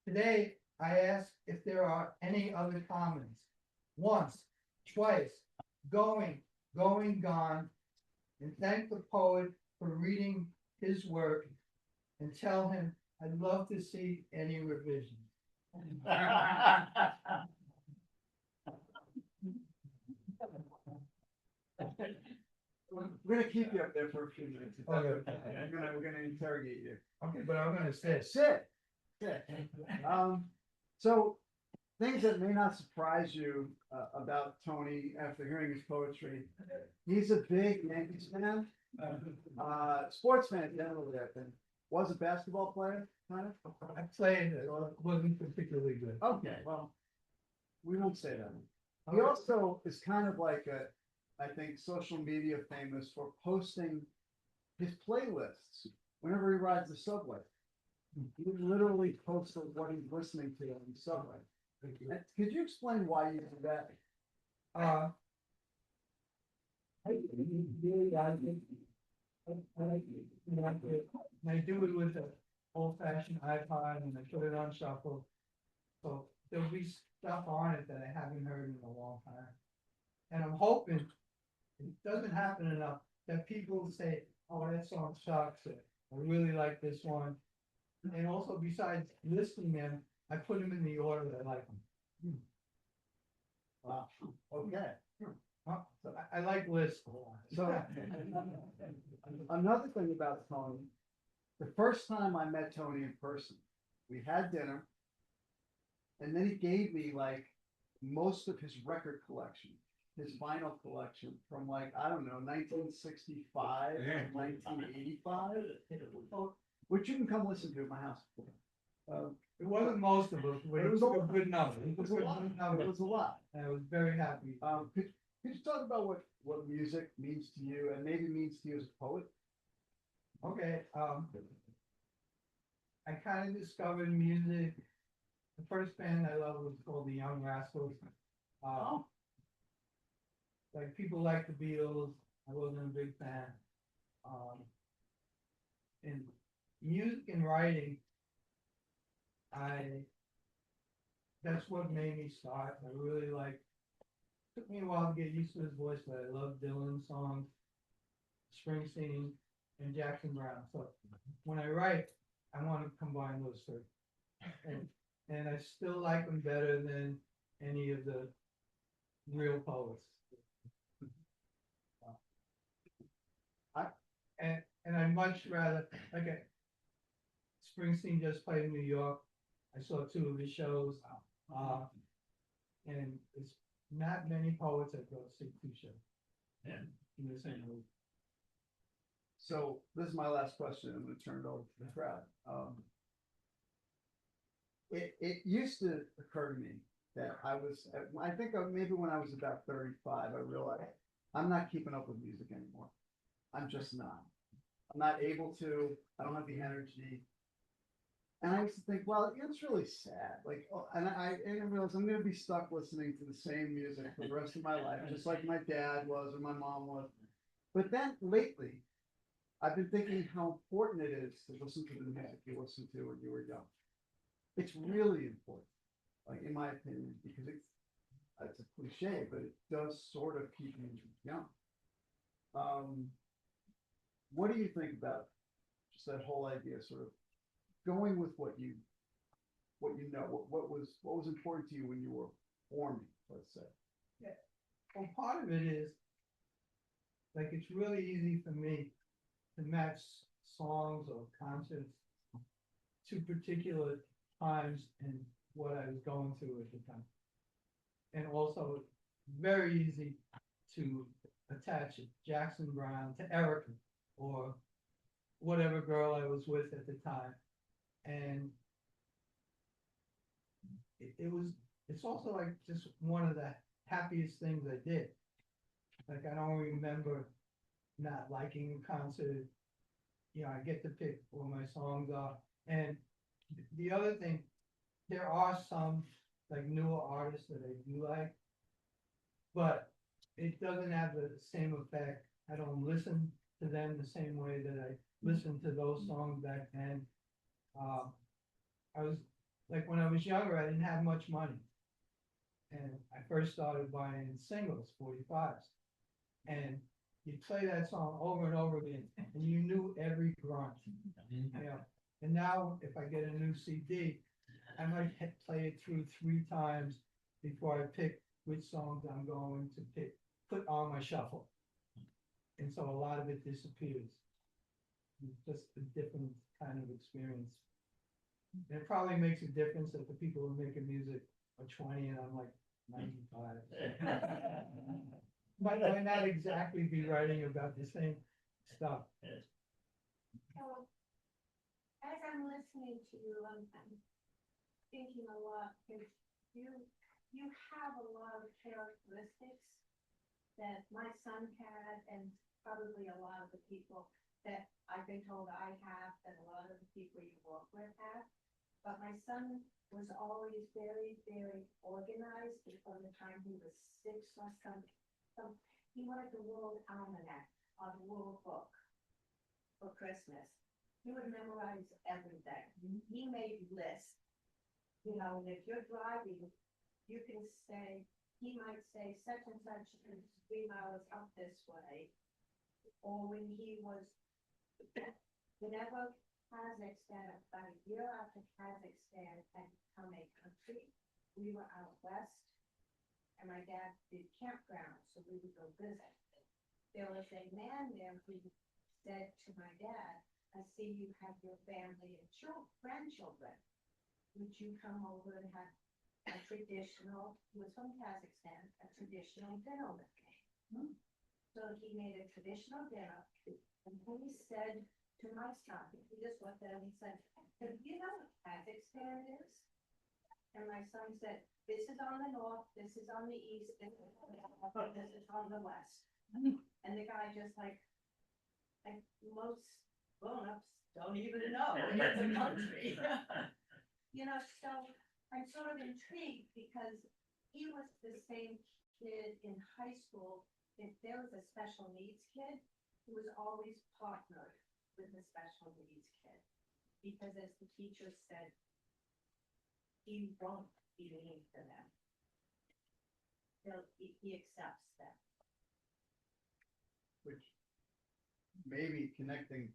Today, I ask if there are any other comments. Once, twice, going, gone, and thank the poet for reading his work and tell him I'd love to see any revision. We're gonna keep you up there for a few minutes. If that's Okay. okay. We're gonna interrogate you. Okay, but I'm gonna sit. Sit. So things that may not surprise you about Tony after hearing his poetry. He's a big Yankees fan, sports fan generally, I think. Was a basketball player, kind of. I played, it wasn't particularly good. Okay, well, we won't say that. He also is kind of like I think, social media famous for posting his playlists whenever he rides the subway. He literally posts what he's listening to on the subway. Could you explain why you do that? I do it with an old fashioned iPod and I put it on shuffle. So there'll be stuff on it that I haven't heard in a long time. And I'm hoping, it doesn't happen enough, that people say, oh, that song sucks, or I really like this one. And also besides listing them, I put them in the order that I like them. Wow, okay. So I like lists a lot. So, another thing about Tony, the first time I met Tony in person, we had dinner, and then he gave me like most of his record collection, his vinyl collection from like, I don't know, 1965, 1985, which you can come listen to at my house. It wasn't most of it, but it was a good number. It was a lot. It was a lot. And I was very happy. Could you talk about what music means to you and maybe means to you as a poet? Okay, I kind of discovered music. The first band I loved was called the Young Rascals. Like people like the Beatles, I wasn't a big fan. And music and writing, that's what made me start. I really took me a while to get used to his voice, but I love Dylan songs, Springsteen, and Jackson Brown. So when I write, I want to combine those three. And I still like them better than any of the real poets. And I'd much rather, Springsteen just played in New York. I saw 2 of his shows. And it's not many poets that go see 2 shows. Yeah. In the same week. So this is my last question. I'm going to turn it over to the crowd. It used to occur to me that I think maybe when I was about 35, I realized I'm not keeping up with music anymore. I'm just not. I'm not able to. I don't have the energy. And I used to think, well, it's really sad. And I realized I'm going to be stuck listening to the same music for the rest of my life, just like my dad was or my mom was. But then lately, I've been thinking how important it is to listen to the music you listened to when you were young. It's really important, in my opinion, because it's a cliche, but it does sort of keep you young. What do you think about just that whole idea, sort of going with what you know, what was important to you when you were forming, let's say? Yeah. Well, part of it is, it's really easy for me to match songs or concerts to particular times and what I was going through at the time. And also very easy to attach Jackson Brown to Erica or whatever girl I was with at the time. And it's also just one of the happiest things I did. I don't remember not liking a concert. I get to pick what my songs are. And the other thing, there are some newer artists that I do like, but it doesn't have the same effect. I don't listen to them the same way that I listened to those songs back then. I was when I was younger, I didn't have much money, and I first started buying singles, 45s, and you play that song over and over again, and you knew every grunt. And now if I get a new CD, I might play it through 3 times before I pick which songs I'm going to put on my shuffle. And so a lot of it disappears. It's just a different kind of experience. And it probably makes a difference that the people who are making music or 20 and I'm like 95. Might not exactly be writing about the same stuff. So, as I'm listening to you, I'm thinking a lot, because you have a lot of characteristics that my son had, and probably a lot of the people that I've been told I have, and a lot of the people you work with have. But my son was always very, very organized before the time he was 6 or something. So he wanted the World Almanac or the World Book for Christmas. He would memorize everything. He made lists. You know, and if you're driving, you can say, he might say such and such is 3 miles up this way. Or when he was, whenever Kazakhstan, about a year after Kazakhstan had become a country, we were out west, and my dad did campground, so we would go visit. There was a man there who said to my dad, I see you have your family and grandchildren. Would you come over and have a traditional, he was from Kazakhstan, a traditional dinner with me? So he made a traditional dinner, and he said to my son, he just looked at him and said, do you know what Kazakhstan is? And my son said, this is on the north, this is on the east, this is on the west. And the guy just like most grown-ups don't even know it's a country. You know, so I'm sort of intrigued because he was the same kid in high school. If there was a special needs kid, he was always partnered with the special needs kid. Because as the teacher said, he won't be mean to them. He accepts them. Which maybe connecting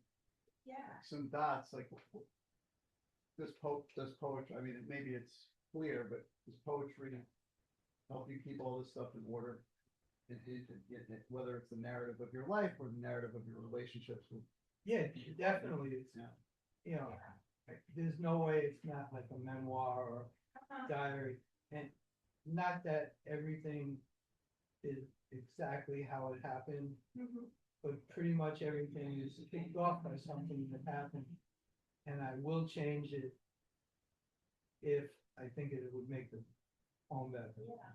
Yeah. some dots, like this poetry, I mean, maybe it's clear, but this poetry help you keep all this stuff in order. Whether it's the narrative of your life or the narrative of your relationships with. Yeah, definitely. It's, Yeah. you know, there's no way it's not like a memoir or diary. And not that everything is exactly how it happened, but pretty much everything is kicked off by something that happened. And I will change it if I think it would make the poem better. Yeah.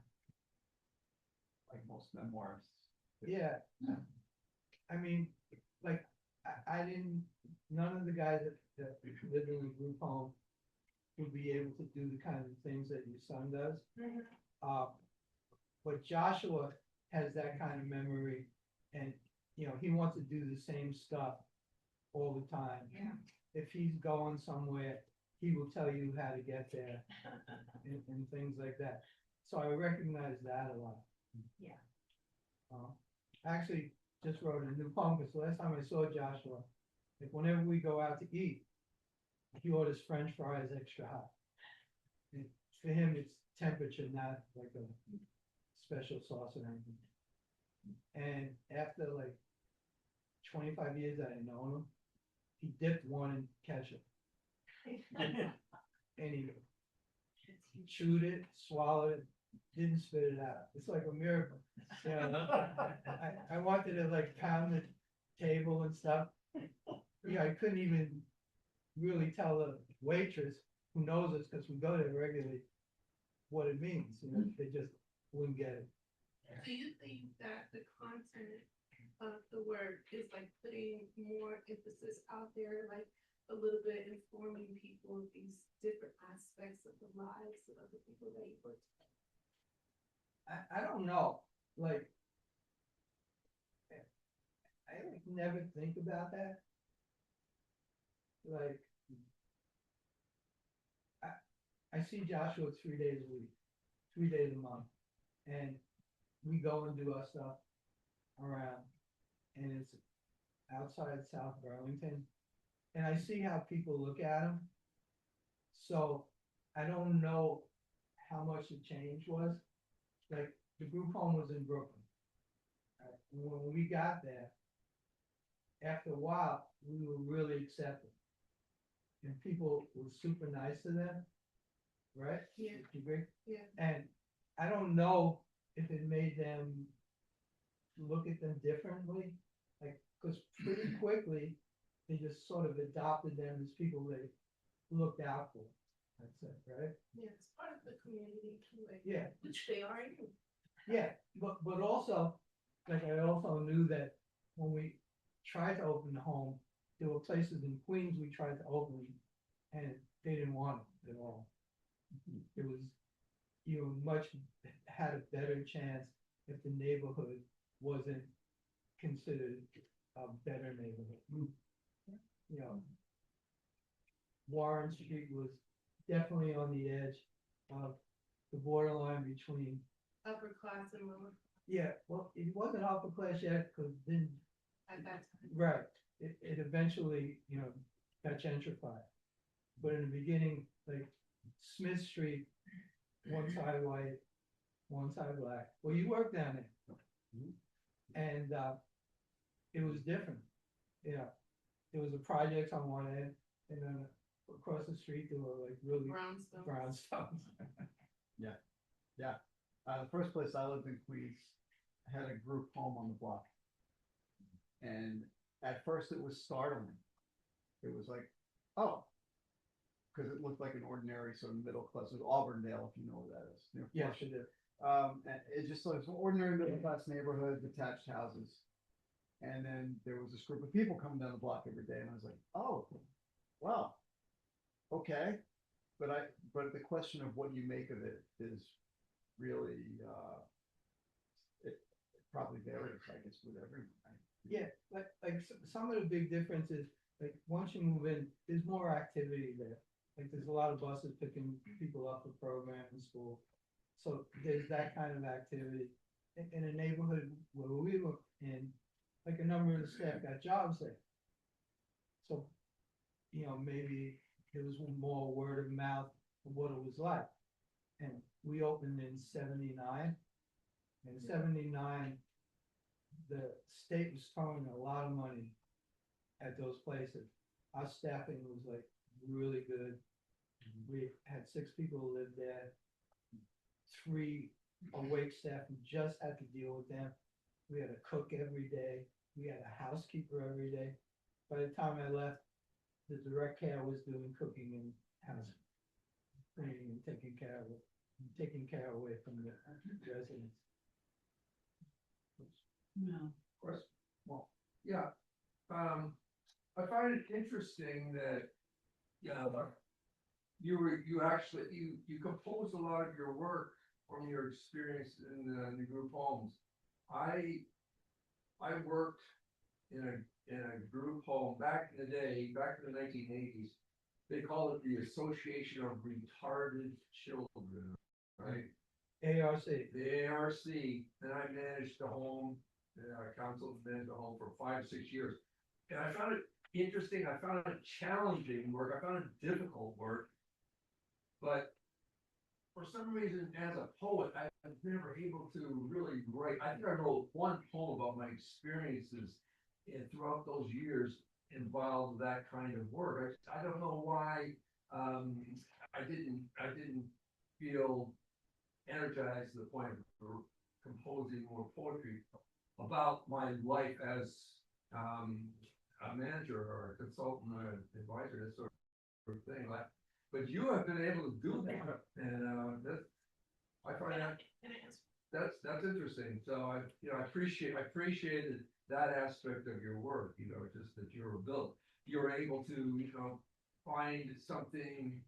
Like most memoirs. Yeah. I mean, like, I didn't, none of the guys that lived in the group home would be able to do the kind of things that your son does. But Joshua has that kind of memory, and, you know, he wants to do the same stuff all the time. Yeah. If he's going somewhere, he will tell you how to get there and things like that. So I recognize that a lot. Yeah. I actually just wrote a new poem, because the last time I saw Joshua, like whenever we go out to eat, he orders French fries extra hot. And for him, it's temperature, not like a special sauce or anything. And after like 25 years that I known him, he dipped one in ketchup. And he chewed it, swallowed it, didn't spit it out. It's like a miracle. You know, I wanted to like pound the table and stuff. Yeah, I couldn't even really tell the waitress who knows us, because we go there regularly, what it means. You know, they just wouldn't get it. Do you think that the content of the work is like putting more emphasis out there, like a little bit informing people of these different aspects of the lives of the people that you work with? I don't know, like, I like never think about that. Like, I see Joshua 3 days a week, 3 days a month, and we go and do our stuff around, and it's outside South Burlington, and I see how people look at him. So I don't know how much the change was. Like, the group home was in Brooklyn. When we got there, after a while, we were really accepted. And people were super nice to them. right? Yeah. You agree? Yeah. And I don't know if it made them look at them differently, like, cause pretty quickly, they just sort of adopted them as people they looked out for. That's it, right? Yeah, it's part of the community, like, Yeah. which they are. Yeah, but also, like, I also knew that when we tried to open the home, there were places in Queens we tried to open, and they didn't want it at all. It was, had a better chance if the neighborhood wasn't considered a better neighborhood. You know, Warren Street was definitely on the edge of the borderline between, Upper class and lower yeah, well, it wasn't upper class yet, cause then, at that time. right, it eventually, got gentrified. But in the beginning, like Smith Street, one side white, one side black, well, you worked down there. And, it was different, there was a project on one end, and then across the street, there were like really Brownstone. brownstones. The first place I lived in Queens had a group home on the block. And at first it was startling. It was like, oh, because it looked like an ordinary sort of middle class, it was Auburndale, if you know where that is. near Yeah, Flushing. sure did. And it just was an ordinary middle class neighborhood, detached houses. And then there was this group of people coming down the block every day, and I was like, oh, wow, okay. But the question of what you make of it is really, it probably varies, I guess, with everyone. Right? Yeah, some of the big differences, like, once you move in, there's more activity there. Like, there's a lot of buses picking people up for program and school. So there's that kind of activity. In a neighborhood where we were in, like, a number of the staff got jobs there. So, maybe there was more word of mouth of what it was like. And we opened in '79. In '79, the state was throwing a lot of money at those places. Our staffing was like really good. We had 6 people who lived there. 3 awake staff who just had to deal with them. We had a cook every day. We had a housekeeper every day. By the time I left, the direct care was doing cooking and house cleaning and taking care away from the residents. Of course, well, yeah, I find it interesting that, you compose a lot of your work from your experience in the group homes. I worked in a group home back in the day, back in the 1980s. They call it the Association of Retarded Children, right? ARC. The ARC, and I managed the home, council managed the home for 5, 6 years. And I found it interesting, I found it challenging work, I found it difficult work. But for some reason, as a poet, I was never able to really write. I think I wrote one poem about my experiences and throughout those years involved that kind of work. I don't know why I didn't feel energized to the point of composing more poetry about my life as a manager or a consultant or an advisor, that sort of thing. But you have been able to do that, and I find that's interesting. So I appreciated that aspect of your work. Just that you're able to find something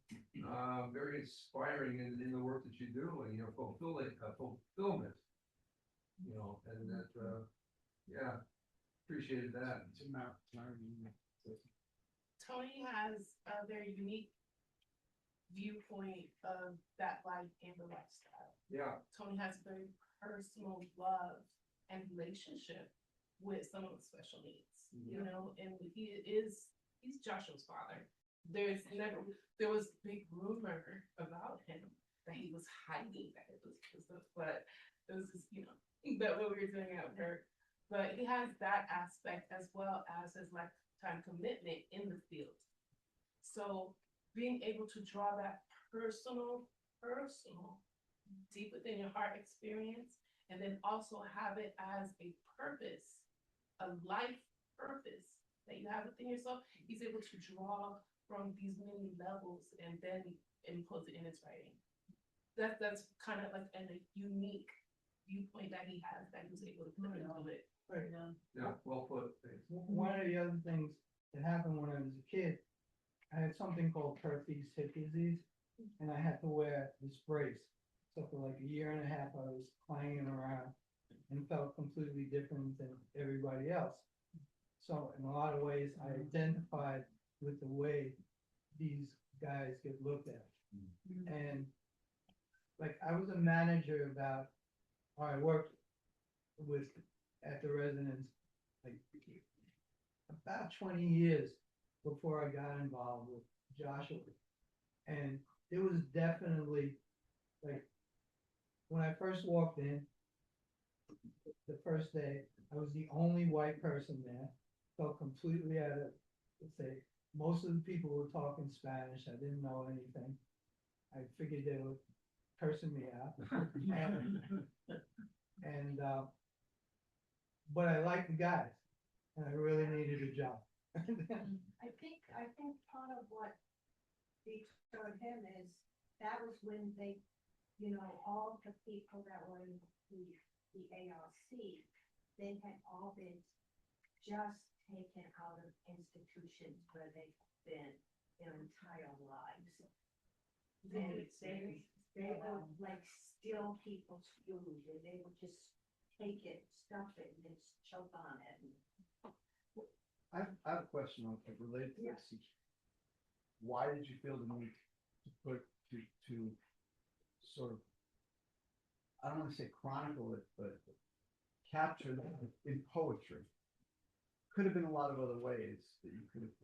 very inspiring in the work that you do, and fulfillment. And that appreciated that. Tony has a very unique viewpoint of that life and the lifestyle. Yeah. Tony has a very personal love and relationship with someone with special needs, and he's Joshua's father. There was big rumor about him that he was hiding that it was but it was just, that what we were doing at work. But he has that aspect as well as his lifetime commitment in the field. So being able to draw that personal, deep within your heart experience, and then also have it as a purpose, a life purpose that you have within yourself. He's able to draw from these many levels and then impose it in his writing. That's kind of like a unique viewpoint that he has that he's able to put into it. Right. Yeah, well put. Thanks. One of the other things that happened when I was a kid, I had something called Perthes hip disease, and I had to wear this brace. So for like a year and a half, I was clanging around and felt completely different than everybody else. So in a lot of ways, I identified with the way these guys get looked at. And like, I was a manager or I worked at the residence, like about 20 years before I got involved with Joshua. And it was definitely like, when I first walked in, the first day, I was the only white person there, felt completely out of, let's say, most of the people were talking Spanish, I didn't know anything. I figured they were cursing me out. But I liked the guys, and I really needed a job. I think part of what deterred him is that was when they, all the people that were in the ARC, they had all been just taken out of institutions where they've been their entire lives. They would like steal people's food, and they would just take it, stuff it, and just choke on it. I have a question on it related to this. Why did you feel the need to sort of, I don't want to say chronicle it, but capture that in poetry? Could have been a lot of other ways that you could have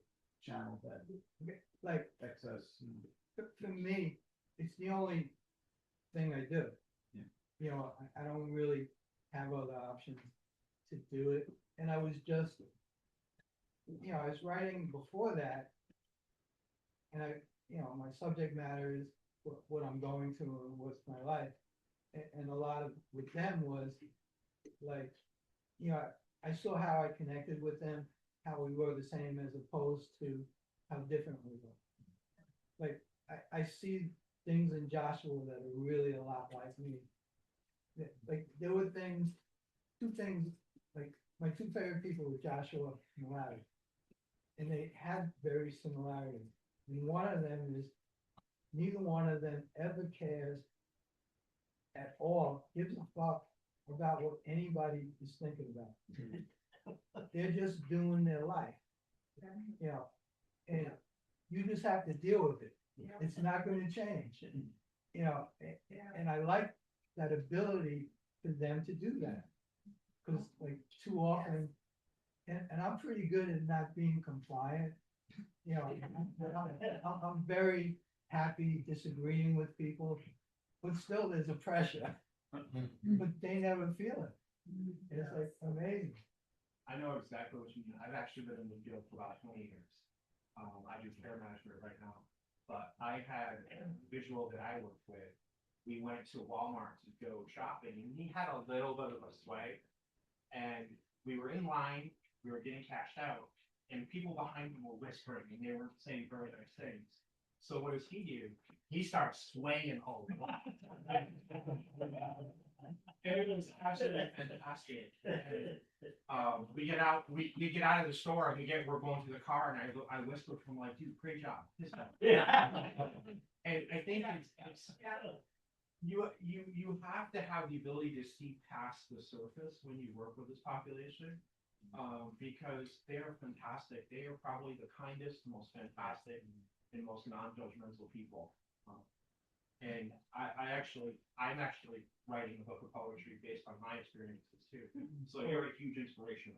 channeled that Like, excess. for me, it's the only thing I do. Yeah. I don't really have other options to do it. And I was just, I was writing before that. And my subject matter is what I'm going through and what's my life. And a lot of with them was like, I saw how I connected with them, how we were the same as opposed to how different we were. Like, I see things in Joshua that are really a lot like me. Like, there were two things, like, my two favorite people were Joshua and Larry. And they had very similarities. And one of them is, neither one of them ever cares at all, gives a fuck about what anybody is thinking about. They're just doing their life, and you just have to deal with it. It's not going to change, and I like that ability for them to do that. Because like too often, and I'm pretty good at not being compliant, I'm very happy disagreeing with people, but still there's a pressure, but they never feel it. It's like amazing. I know exactly what you mean. I've actually been in the field for about 20 years. I do care management right now, but I had a visual that I worked with. We went to Walmart to go shopping, and he had a little bit of a sway, and we were in line, we were getting cashed out, and people behind him were whispering, and they were saying very nice things. So what does he do? He starts swaying all the time. And it was absolutely fantastic. We get out of the store, and we're going to the car, and I whisper from like, dude, great job. This time. And I think it's you have to have the ability to see past the surface when you work with this population, because they are fantastic. They are probably the kindest, most fantastic, and most non-judgmental people. And I'm actually writing a book of poetry based on my experiences too. So you're a huge inspiration.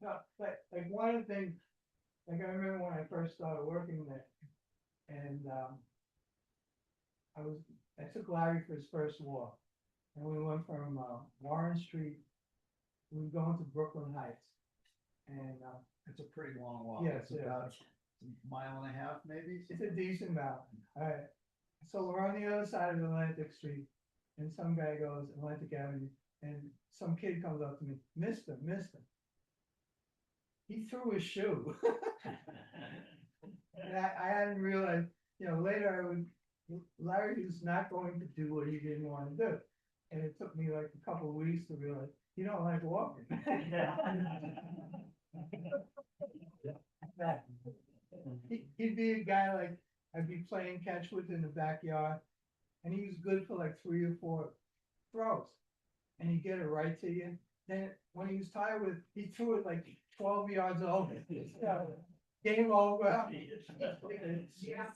No, but like one of the things, like I remember when I first started working there, and I took Larry for his first walk, and we went from Warren Street, we were going to Brooklyn Heights, and It's a pretty long walk. yes, It's about Mile and a half, maybe? It's a decent mountain, alright. So we're on the other side of Atlantic Street, and some guy goes Atlantic Avenue, and some kid comes up to me, Mister. He threw his shoe. And I hadn't realized, later Larry was not going to do what he didn't want to do. And it took me like a couple of weeks to realize, he don't like walking. He'd be a guy like, I'd be playing catch with in the backyard, and he was good for like 3 or 4 throws. And he'd get it right to you. Then when he was tired with, he threw it like 12 yards over. Game over. Yeah.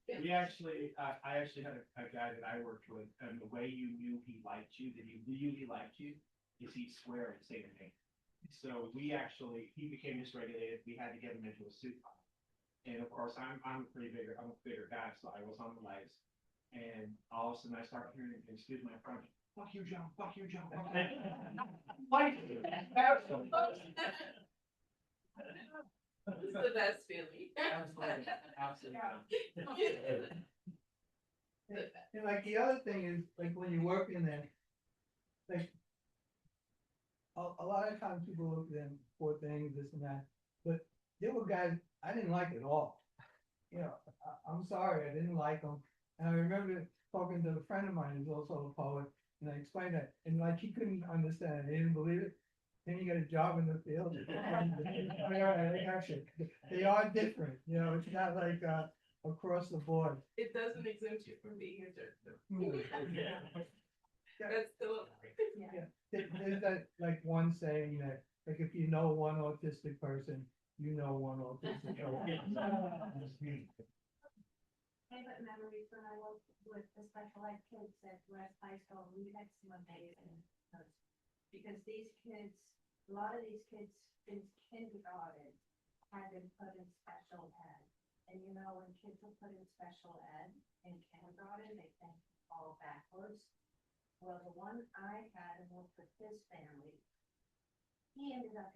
We actually, I actually had a guy that I worked with, and the way you knew he liked you, that he really liked you, is he'd swear and say the name. So he became dysregulated, we had to get him into a suit. And of course, I'm a bigger guy, so I was on the legs. And all of a sudden I start hearing, excuse my French, fuck you, Joe, fuck you, Joe. Fuck you. Like, absolutely. It's the best feeling. Absolutely. And like the other thing is, like when you work in there, like a lot of times people look at them for things, this and that, but there were guys I didn't like at all. I'm sorry, I didn't like them. And I remember talking to a friend of mine who's also a poet, and I explained that, and like he couldn't understand, he didn't believe it. Then you get a job in the field. Actually, they are different, it's not like across the board. It doesn't exempt you from being a jerk, though. That's still. There's that like one saying that, like if you know one autistic person, you know one autistic person. Favorite memories when I worked with the special ed kids at West High School, we had some amazing kids. Because these kids, a lot of these kids since kindergarten had been put in special ed. And when kids are put in special ed in kindergarten, they think all backwards. Well, the one I had and worked with his family, he ended up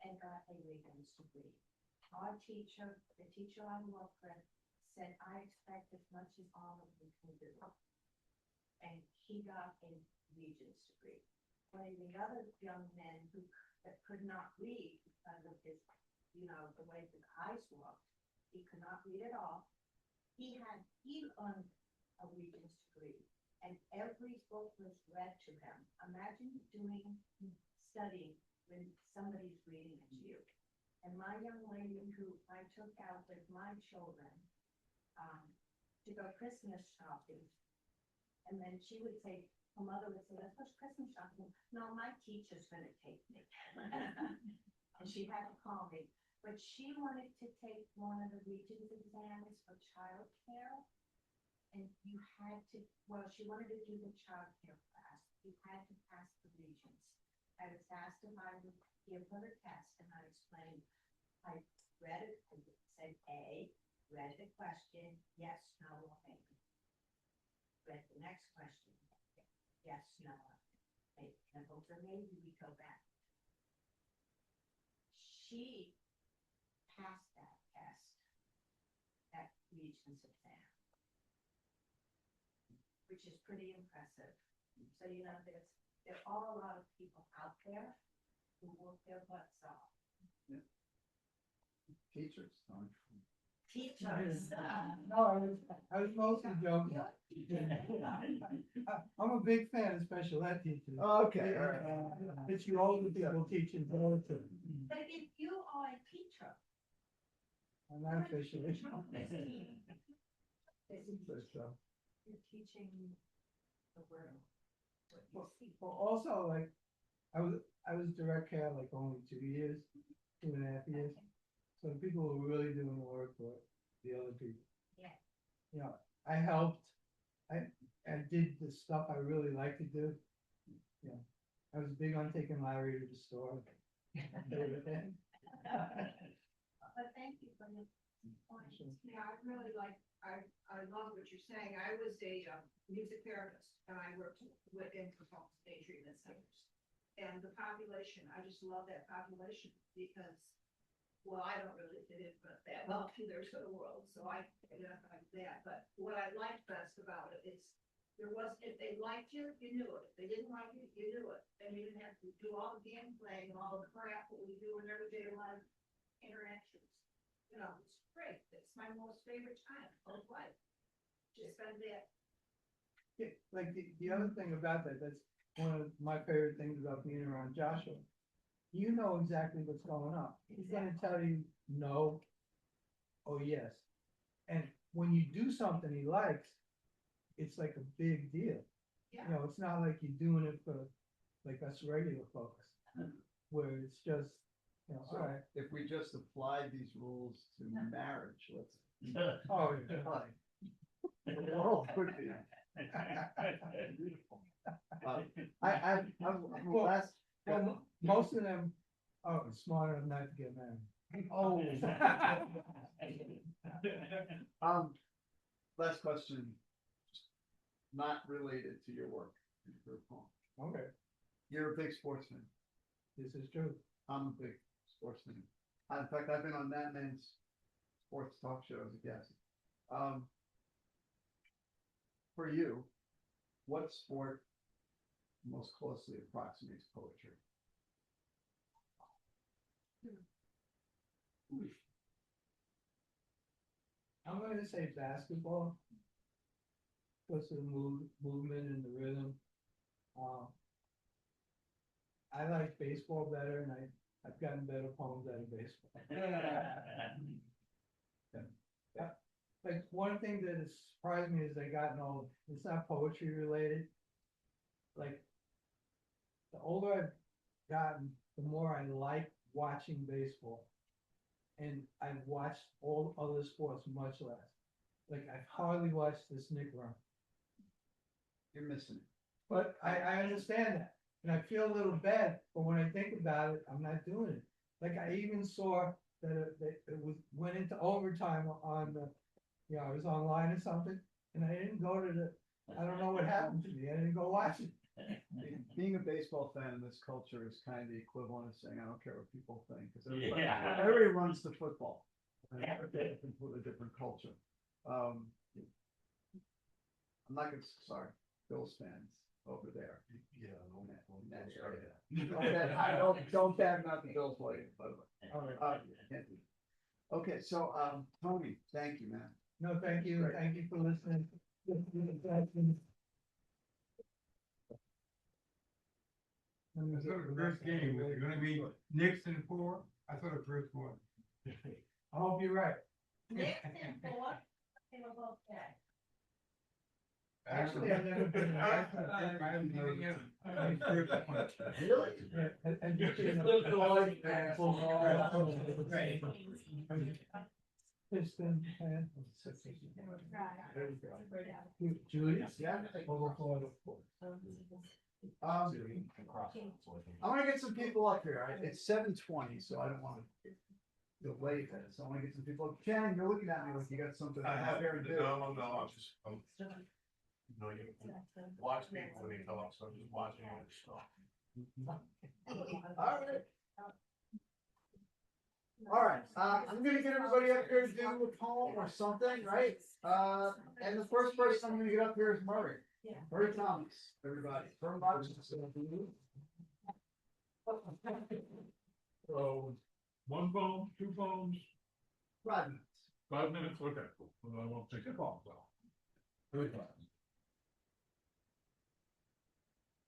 and got a Legans degree. Our teacher, the teacher I worked with, said, I expect as much as all of you can do. And he got a Regents degree. One of the other young men that could not read because of his, the way the eyes worked, he could not read at all. He earned a Regents degree, and every book was read to him. Imagine studying when somebody's reading it to you. And my young lady who I took out with my children to go Christmas shopping, and then she would say, her mother would say, let's go Christmas shopping. No, my teacher's gonna take me. And she had to call me. But she wanted to take one of the Regents exams for childcare. And you had to, she wanted to do the childcare class. You had to pass the Regents. I was asked if I would give her a test, and I explained, I read it, and it said A, read the question, yes, no, or maybe. Read the next question, yes, no, maybe. And over maybe we go back. She passed that test, that Regents exam, which is pretty impressive. So, there are a lot of people out there who work their butts off. Teachers, Teachers. No, I was mostly joking. I'm a big fan of special ed teachers. Okay, all right. It's the older people teaching poetry. But if you are a teacher, I'm not officially. you're teaching the world. Well, also, like, I was direct care like only 2 years, 2.5 years. So the people who were really doing the work were the other people. Yeah. I helped. I did the stuff I really like to do. I was big on taking Larry to the store. But thank you for your point. Yeah, I really I love what you're saying. I was a music therapist, and I worked in performance day treatment centers. And the population, I just love that population because well, I don't really fit in with that well to their sort of world, so I identify with that, but what I like best about it is there was, if they liked you, you knew it, if they didn't like you, you knew it, and you didn't have to do all the game playing, all the crap that we do in everyday life interactions. You know, it's great, it's my most favorite time of life, just spend that. Yeah, like the other thing about that, that's one of my favorite things about being around Joshua. You know exactly what's going on. He's gonna tell you no or yes. And when you do something he likes, it's like a big deal. Yeah. You know, it's not like you're doing it for like us regular folks, where it's just, you know, So all right. if we just applied these rules to marriage, let's. Oh, yeah. The world would be. I'm Well, last. Well, most of them are smart enough not to get married. Oh. Last question. Not related to your work. Okay, You're a big sportsman. this is true. I'm a big sportsman. In fact, I've been on that man's sports talk show as a guest. For you, what sport most closely approximates poetry? I'm gonna say basketball. Because of the movement and the rhythm. I like baseball better and I've gotten better poems out of baseball. Like one thing that has surprised me as I gotten old, it's not poetry related. Like, the older I've gotten, the more I like watching baseball. And I've watched all other sports much less. Like, I've hardly watched this Nick run. You're missing it. But I understand that, and I feel a little bad, but when I think about it, I'm not doing it. Like, I even saw that went into overtime on the, you know, I was online or something, and I didn't go to the, I don't know what happened to me, I didn't go watch it. Being a baseball fan in this culture is kind of the equivalent of saying, I don't care what people think, because Yeah. everybody runs to football. And it's a completely different culture. I'm not gonna, sorry, Bills fans over there. Yeah. In that area. I don't bad about the Bills playing, by the way. All right. Can't do that. Okay, so, Tony, thank you, man. No, thank you, Great. thank you for listening. I thought the first game was gonna be Nixon 4, I thought the first one. I hope you're right. Nixon four, they were both dead. Actually, I've never been. Really? And you can- Piston fan. Julius? Yeah. Overflow. I wanna get some people up here. It's 7:20, so I don't wanna delay this. I wanna get some people. Ken, you're looking at me like you got something. Very big. No, I'm just, you know, you watch people when they talk, so I'm just watching what it's talking. All right, I'm gonna get everybody up here to do a poem or something, right? And the first person I'm gonna get up here is Murray. Yeah. Murray Thomas, everybody. Very much. So, one poem, two poems, 5 minutes. 5 minutes, okay, well, I won't take it long, well. Good.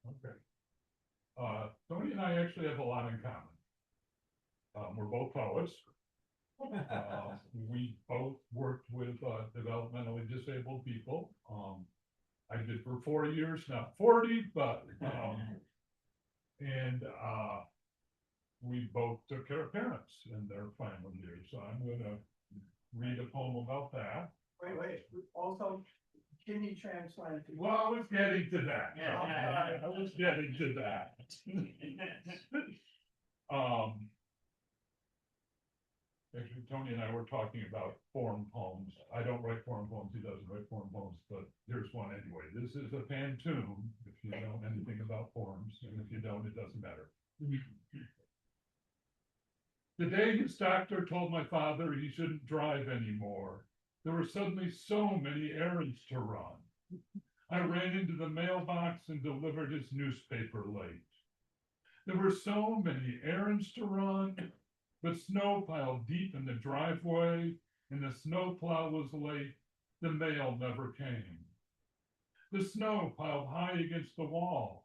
Okay. Tony and I actually have a lot in common. We're both poets. We both worked with, developmentally disabled people. I did for 4 years, not 40, but, and, we both took care of parents and their family years, so I'm gonna read a poem about that. Wait, also kidney transplant. Well, I was getting to that. I was getting to that. Actually, Tony and I were talking about form poems. I don't write form poems, he doesn't write form poems, but here's one anyway. This is a pantoum, if you know anything about forms, and if you don't, it doesn't matter. The day his doctor told my father he shouldn't drive anymore, there were suddenly so many errands to run. I ran into the mailbox and delivered his newspaper late. There were so many errands to run, but snow piled deep in the driveway, and the snowplow was late. The mail never came. The snow piled high against the walls.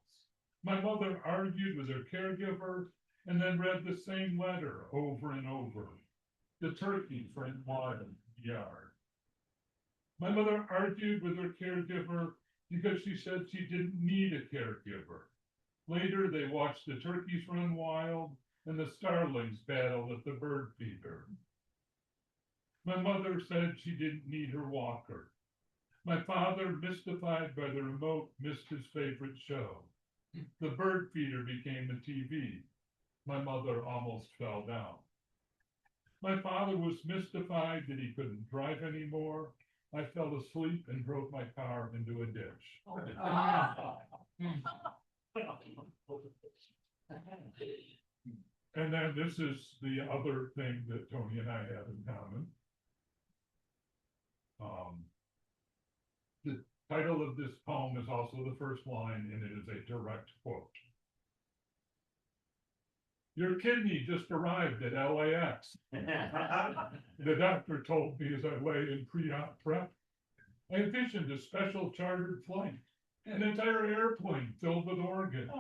My mother argued with her caregiver and then read the same letter over and over. The turkeys ran wild in the yard. My mother argued with her caregiver because she said she didn't need a caregiver. Later, they watched the turkeys run wild and the starlings battle at the bird feeder. My mother said she didn't need her walker. My father, mystified by the remote, missed his favorite show. The bird feeder became the TV. My mother almost fell down. My father was mystified that he couldn't drive anymore. I fell asleep and drove my car into a ditch. And then this is the other thing that Tony and I have in common. The title of this poem is also the first line, and it is a direct quote. Your kidney just arrived at LAX. The doctor told me as I lay in pre-op prep. I envisioned a special chartered flight, an entire airplane filled with organs.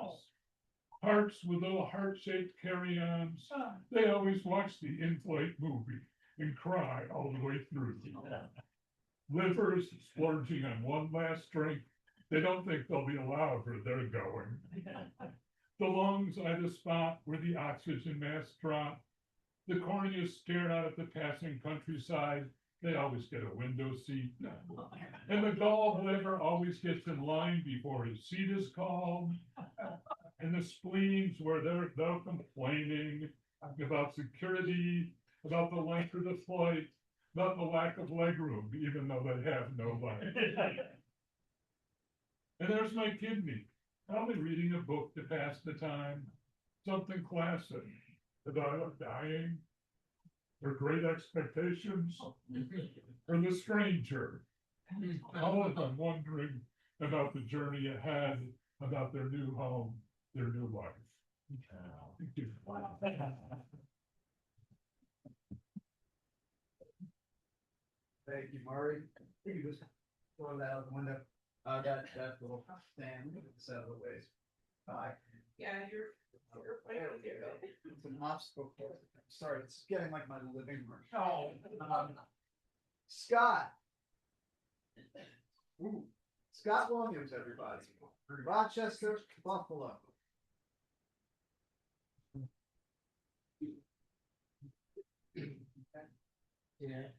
Hearts with little heart-shaped carry-ons. They always watch the in-flight movie and cry all the way through. Livers splurging on one last drink. They don't think they'll be allowed where they're going. The lungs at a spot where the oxygen masks drop. The corneas stared out at the passing countryside. They always get a window seat. And the gallbladder always gets in line before his seat is called. And the spleens where they're complaining about security, about the length of the flight, about the lack of legroom, even though they have no leg. And there's my kidney, probably reading a book to pass the time, something classic, about dying, or Great Expectations, or The Stranger. All of them wondering about the journey ahead, about their new home, their new life. Thank you. Thank you, Murray. You just throw that out the window. That little stand, it's out of the way. Bye. Yeah, you're right on there. It's an obstacle course. Sorry, it's getting like my living room. Oh. Scott. Ooh. Scott Williams, everybody. Rochester, Buffalo. Yeah.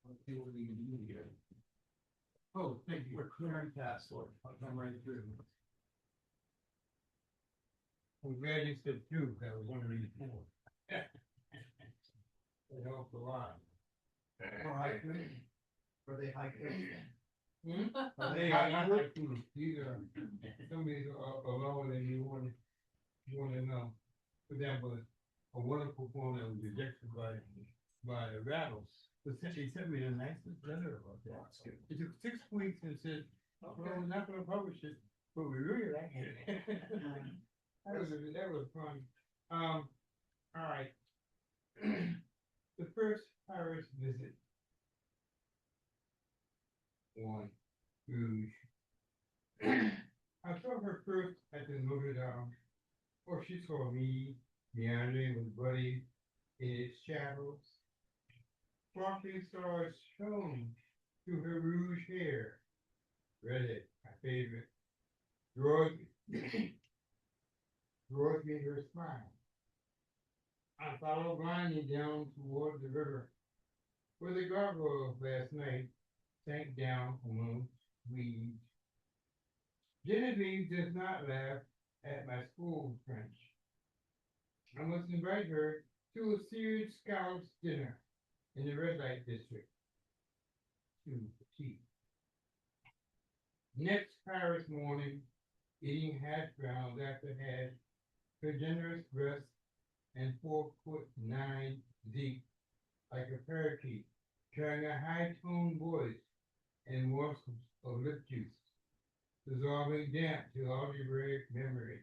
Let's see what we can do here. Oh, thank you. We're clearing password. I'll come right through. I'm glad you said two, I was wondering four. It helped a lot. Were they hiking? Are they hiking? These are, some of these are lower than you want to know. For example, a wonderful poem that was rejected by Rattles. But he sent me the nicest letter about that. It took 6 weeks and said, well, we're not gonna publish it, but we really like it. That was fun. All right. The first Paris visit. One, Rouge. I saw her first at the Notre Dame, or she saw me, meandering with Buddy in its shadows. Sparkling stars shone through her rouge hair. Redhead, my favorite. Draws me her smile. I followed blindly down toward the river, where the gargoyles last night sank down among weeds. Genevieve does not laugh at my school French. I must invite her to a seared scallops dinner in the red light district. Too petite. Next Paris morning, eating hash browns after hash her generous breast, and 4'9" deep, like a parakeet, carrying a high-toned voice and morsels of lip juice, dissolving damp to algebraic memory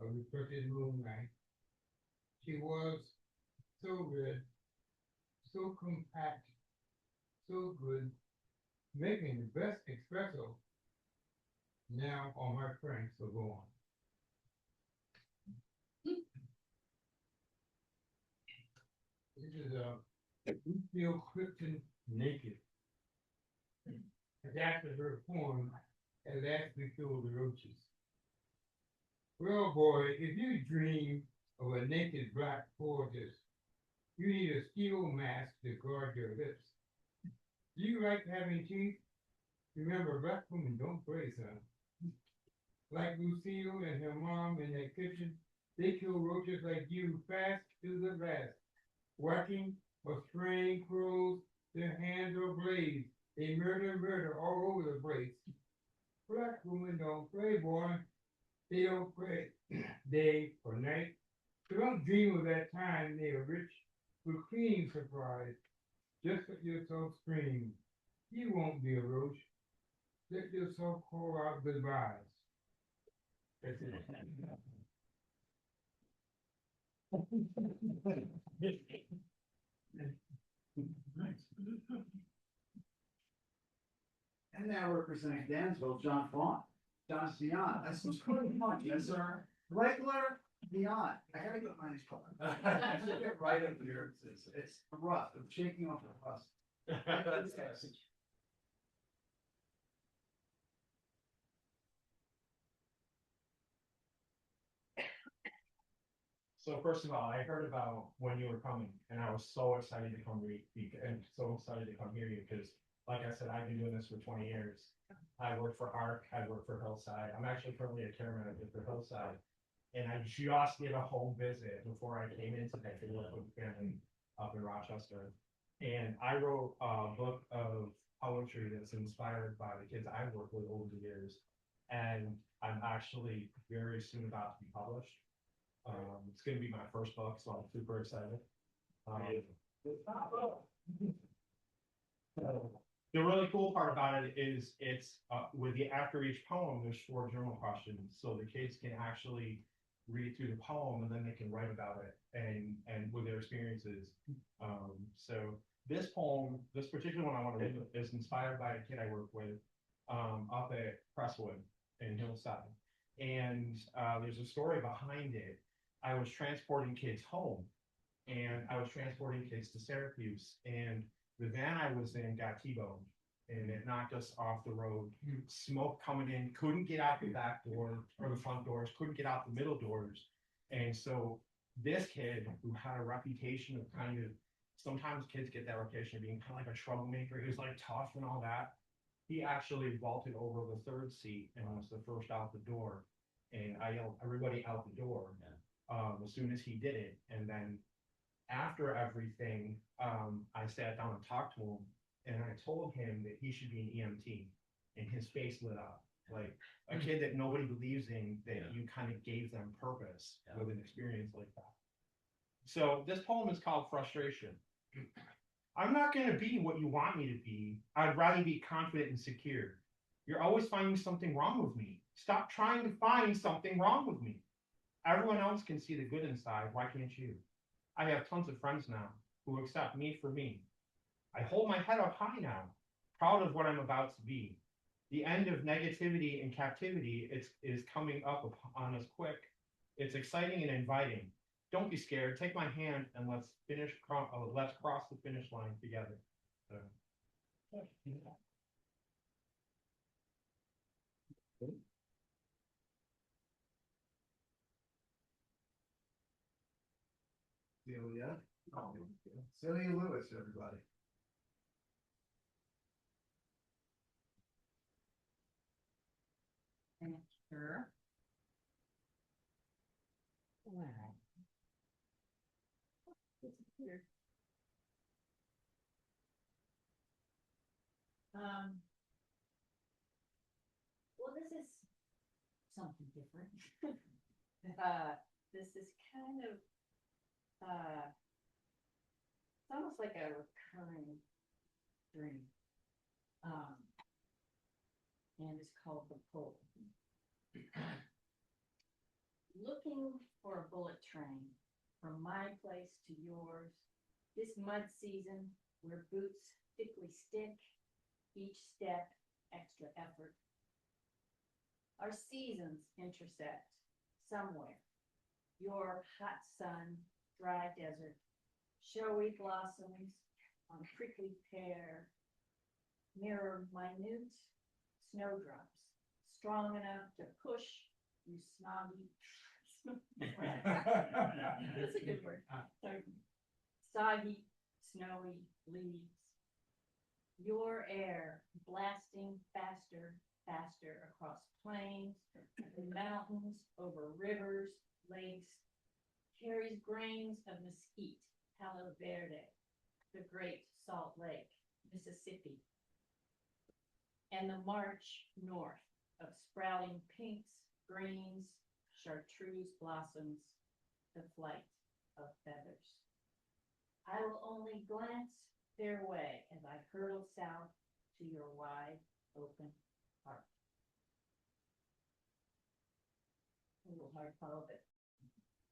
of reflected moonlight. She was so red, so compact, so good, making the best espresso. Now all my pranks are gone. This is we feel Clifton naked. Adapted her poem, at last we kill the roaches. Well, boy, if you dream of a naked black poetess, you need a steel mask to guard your lips. Do you like having teeth? Remember, black women don't play, son. Like Lucille and her mom in their kitchen, they kill roaches like you fast to the last. Whacking or spraying crows, their hands are blades. They murder all over the place. Black women don't play, boy. They don't play day or night. So don't dream of that time they are rich with cleaning supplies. Just let yourself scream. You won't be a roach. Let yourself call out goodbyes. That's it. And now representing Dansville, John Fawn. John's beyond. That's what's going on. Yes, sir. Gloeggler, beyond. I gotta get mine color. Get right up here. It's rust. I'm shaking off the rust. So first of all, I heard about when you were coming, and I was so excited to come read, and so excited to come hear you, because like I said, I've been doing this for 20 years. I work for ARC, I work for Hillside. I'm actually currently a care manager for Hillside. And I just did a home visit before I came in today to work with a family up in Rochester. And I wrote a book of poetry that's inspired by the kids I've worked with over the years. And I'm actually very soon about to be published. It's going to be my first book, so I'm super excited. The really cool part about it is it's after each poem, there's 4 journal questions, so the kids can actually read through the poem and then they can write about it and with their experiences. So this poem, this particular one I want to read is inspired by a kid I work with up at Crestwood in Hillside, and there's a story behind it. I was transporting kids home, and I was transporting kids to Syracuse, and the van I was in got T-boned, and it knocked us off the road. Smoke coming in, couldn't get out the back door or the front doors, couldn't get out the middle doors. And so this kid, who had a reputation of kind of, sometimes kids get that reputation of being kind of like a troublemaker, he was like tough and all that. He actually vaulted over the 3rd seat and was the first out the door. And I yelled, everybody out the door, as soon as he did it. And then after everything, I sat down and talked to him, and I told him that he should be an EMT, and his face lit up. Like a kid that nobody believes in, that you kind of gave them purpose with an experience like that. So this poem is called Frustration. I'm not going to be what you want me to be. I'd rather be confident and secure. You're always finding something wrong with me. Stop trying to find something wrong with me. Everyone else can see the good inside. Why can't you? I have tons of friends now who accept me for me. I hold my head up high now, proud of what I'm about to be. The end of negativity and captivity is coming up on us quick. It's exciting and inviting. Don't be scared. Take my hand and let's cross the finish line together. Celia. Celia Lewis, everybody. Sure. Disappeared. Well, this is something different. this is kind of, it's almost like a recurring dream. And it's called The Pull. Looking for a bullet train from my place to yours, this mud season where boots thickly stick, each step extra effort. Our seasons intersect somewhere. Your hot sun, dry desert, showy blossoms on prickly pear, mirror minute snowdrops, strong enough to push you snoggy. That's a good word. Soggy, snowy leaves. Your air blasting faster, faster across plains, mountains, over rivers, lakes, carries grains of mesquite, Palo Verde, the Great Salt Lake, Mississippi, and the march north of sprouting pinks, greens, chartreuse blossoms, the flight of feathers. I will only glance their way as I hurtle south to your wide open heart. A little hard to follow, but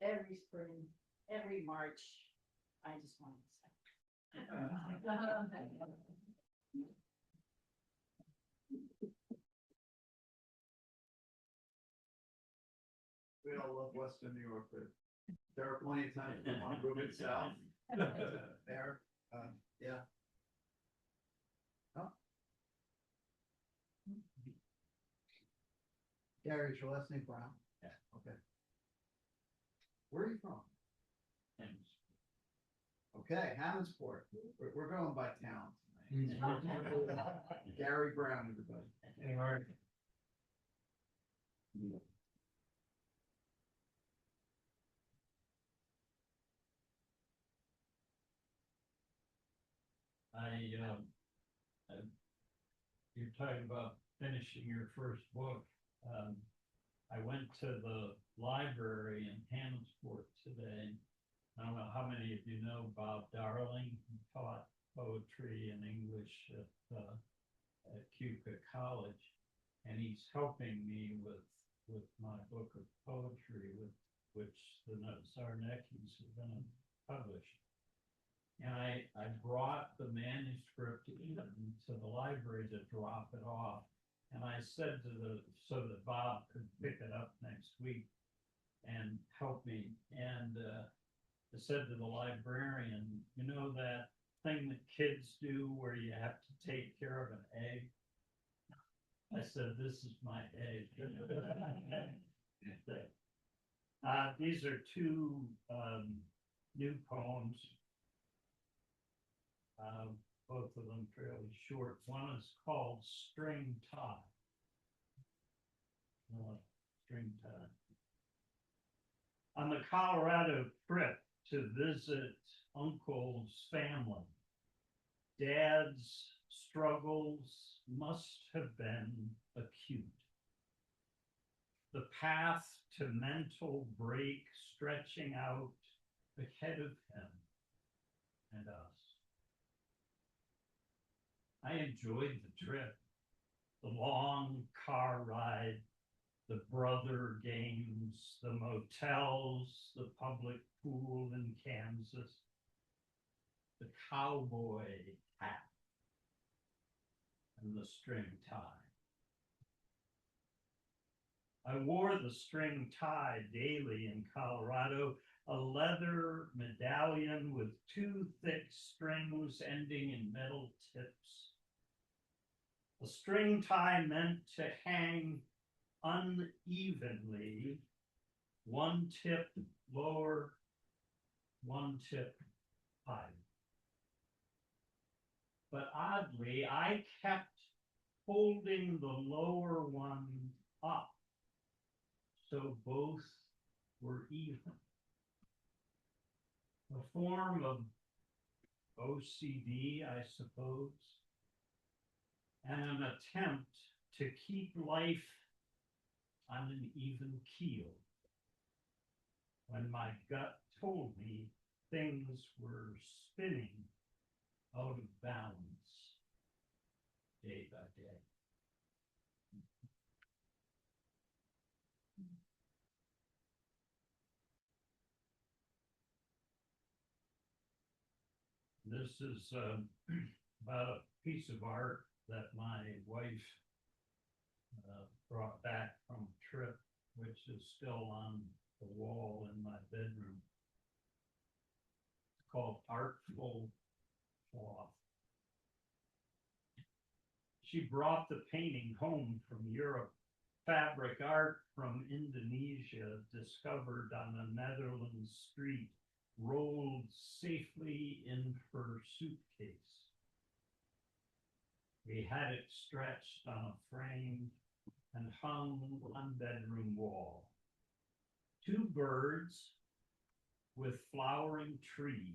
every spring, every March, I just wanted to say. We all love Western New York, but there are plenty of times we want to move it south. There, yeah. Oh. Gary, is your last name Brown? Yeah. Okay. Where are you from? Okay, Hammondsport. We're going by town tonight. Gary Brown, everybody. You're talking about finishing your first book. I went to the library in Hammondsport today. I don't know how many of you know Bob Darling. He taught poetry and English at Keuka College, and he's helping me with my book of poetry, which the Zarneckis are going to publish. And I brought the manuscript in to the library to drop it off. And I said so that Bob could pick it up next week and help me. And I said to the librarian, you know that thing that kids do where you have to take care of an egg? I said, this is my egg. These are two new poems. Both of them fairly short. One is called String Tie. String Tie. On the Colorado trip to visit Uncle's family, Dad's struggles must have been acute. The path to mental break stretching out ahead of him and us. I enjoyed the trip, the long car ride, the brother games, the motels, the public pool in Kansas, the cowboy hat, and the string tie. I wore the string tie daily in Colorado, a leather medallion with two thick strings ending in metal tips. A string tie meant to hang unevenly, one tip lower, one tip higher. But oddly, I kept holding the lower one up, so both were even. A form of OCD, I suppose, and an attempt to keep life on an even keel. when my gut told me things were spinning out of balance day by day. This is about a piece of art that my wife brought back from a trip, which is still on the wall in my bedroom. It's called Artful Cloth. She brought the painting home from Europe. Fabric art from Indonesia, discovered on a Netherlands street, rolled safely in her suitcase. We had it stretched on a frame and hung on bedroom wall. 2 birds with flowering tree.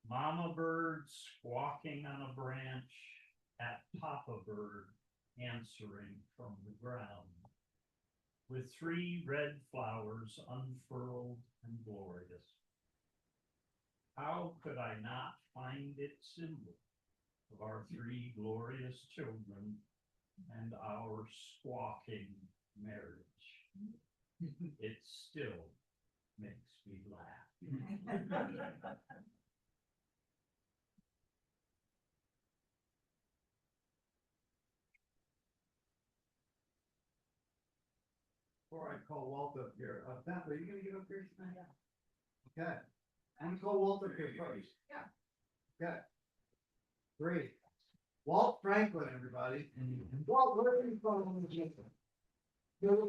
Mama bird squawking on a branch at Papa bird answering from the ground. With 3 red flowers unfurled and glorious. How could I not find it symbol of our 3 glorious children and our squawking marriage? It still makes me laugh. Before I call Walt up here, Beth, are you gonna get up here tonight? Okay, I'm gonna call Walt up here first. Yeah. Okay. Great. Walt Franklin, everybody. Walt, where are you from?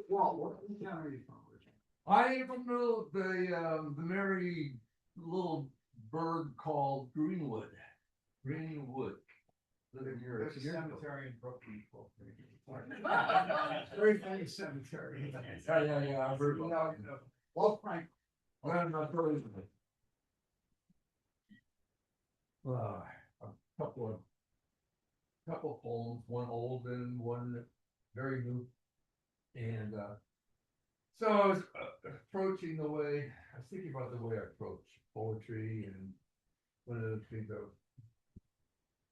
Walt, what town are you from? I am from the merry little burg called Greenwood. Greenwood. Living here. There's a cemetery in Brooklyn. Very famous cemetery. Yeah, I've heard about it. Walt Franklin. I'm not really. A couple of poems, one old and one very new. And so I was approaching the way, I was thinking about the way I approach poetry, and one of the things I was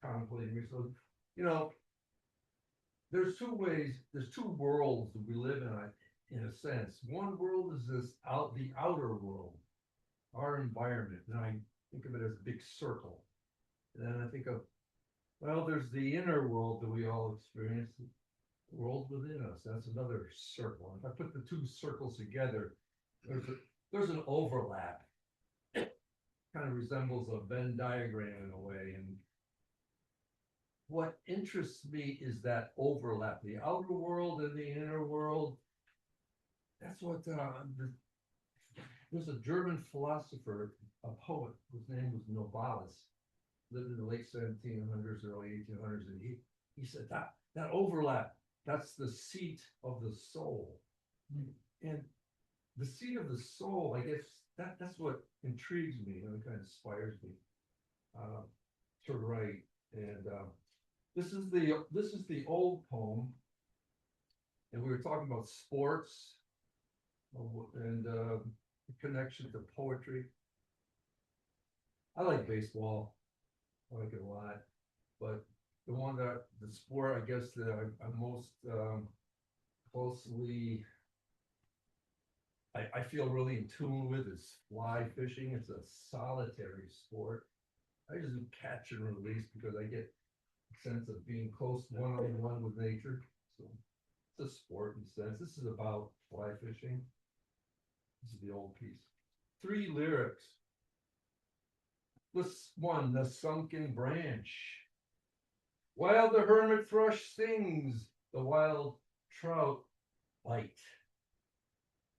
contemplating. So, you know, there's 2 ways, there's 2 worlds that we live in a sense. One world is the outer world, our environment, and I think of it as a big circle. And then I think of, well, there's the inner world that we all experience, the world within us. That's another circle. If I put the 2 circles together, there's an overlap. Kind of resembles a Venn diagram in a way. And what interests me is that overlap, the outer world and the inner world. That's what there's a German philosopher, a poet, whose name was Novalis, lived in the late 1700s, early 1800s, and he said that overlap, that's the seat of the soul. And the seat of the soul, I guess that's what intrigues me and kind of inspires me to write. And this is the old poem, and we were talking about sports and the connection to poetry. I like baseball. I like it a lot, but the sport, I guess, that I'm most closely, I feel really in tune with is fly fishing. It's a solitary sport. I just do catch and release because I get a sense of being close one-on-one with nature. So it's a sport in a sense. This is about fly fishing. This is the old piece. 3 lyrics. This one, the sunken branch. While the hermit thrush sings, the wild trout bite.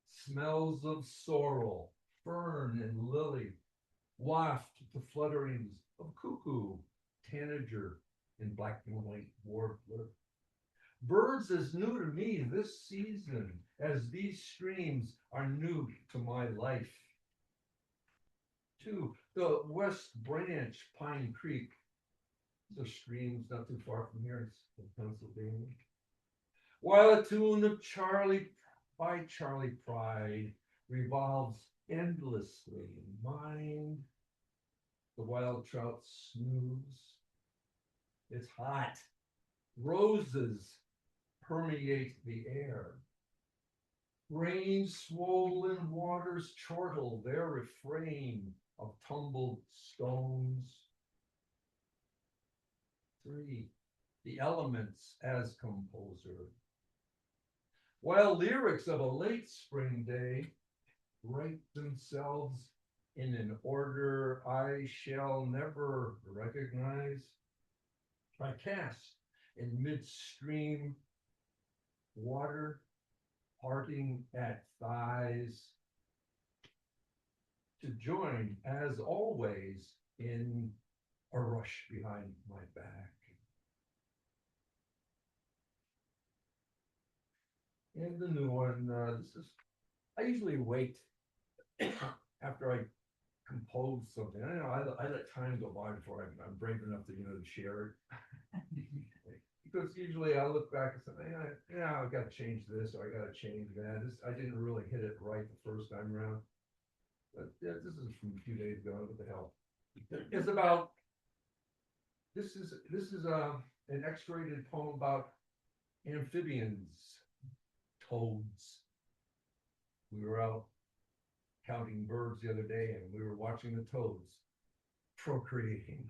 Smells of sorrel, fern, and lily waft the flutterings of cuckoo, tanager, and black and white warbler. Birds as new to me this season as these streams are new to my life. 2, the West Branch Pine Creek. The stream's not too far from here, it's in Pennsylvania. While a tune of Charlie by Charlie Pride revolves endlessly in mind. The wild trout snooze. It's hot. Roses permeate the air. Rain swollen waters chortle their refrain of tumbled stones. 3. The elements as composer. While lyrics of a late spring day write themselves in an order I shall never recognize, I cast in midstream water, parting at thighs, to join as always in a rush behind my back. And the new one, I usually wait after I compose something. I know I let time go by before I'm brave enough to, to share it. Because usually I look back and say, yeah, I've got to change this or I got to change that. I didn't really hit it right the first time around. But yeah, this is from a few days ago. What the hell? It's about. This is an X-rated poem about amphibians, toads. We were out counting birds the other day, and we were watching the toads procreating.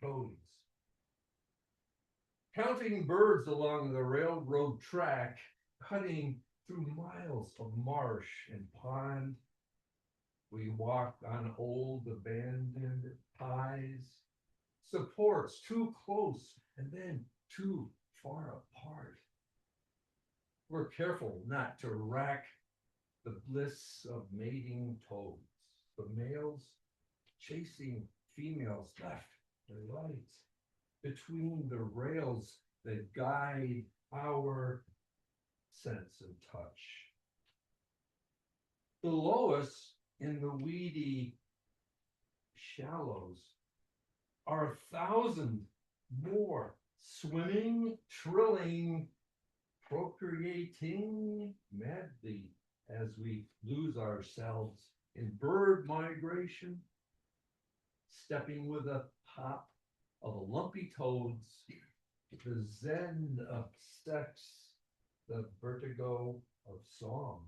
Toads. Counting birds along the railroad track, cutting through miles of marsh and pond. We walked on old abandoned ties, supports too close and then too far apart. We're careful not to rack the bliss of mating toads, the males chasing females left and right, between the rails that guide our sense of touch. Below us in the weedy shallows are 1,000 more swimming, trilling, procreating madly as we lose ourselves in bird migration, stepping with a hop of a lumpy toads, the zen of sex, the vertigo of song.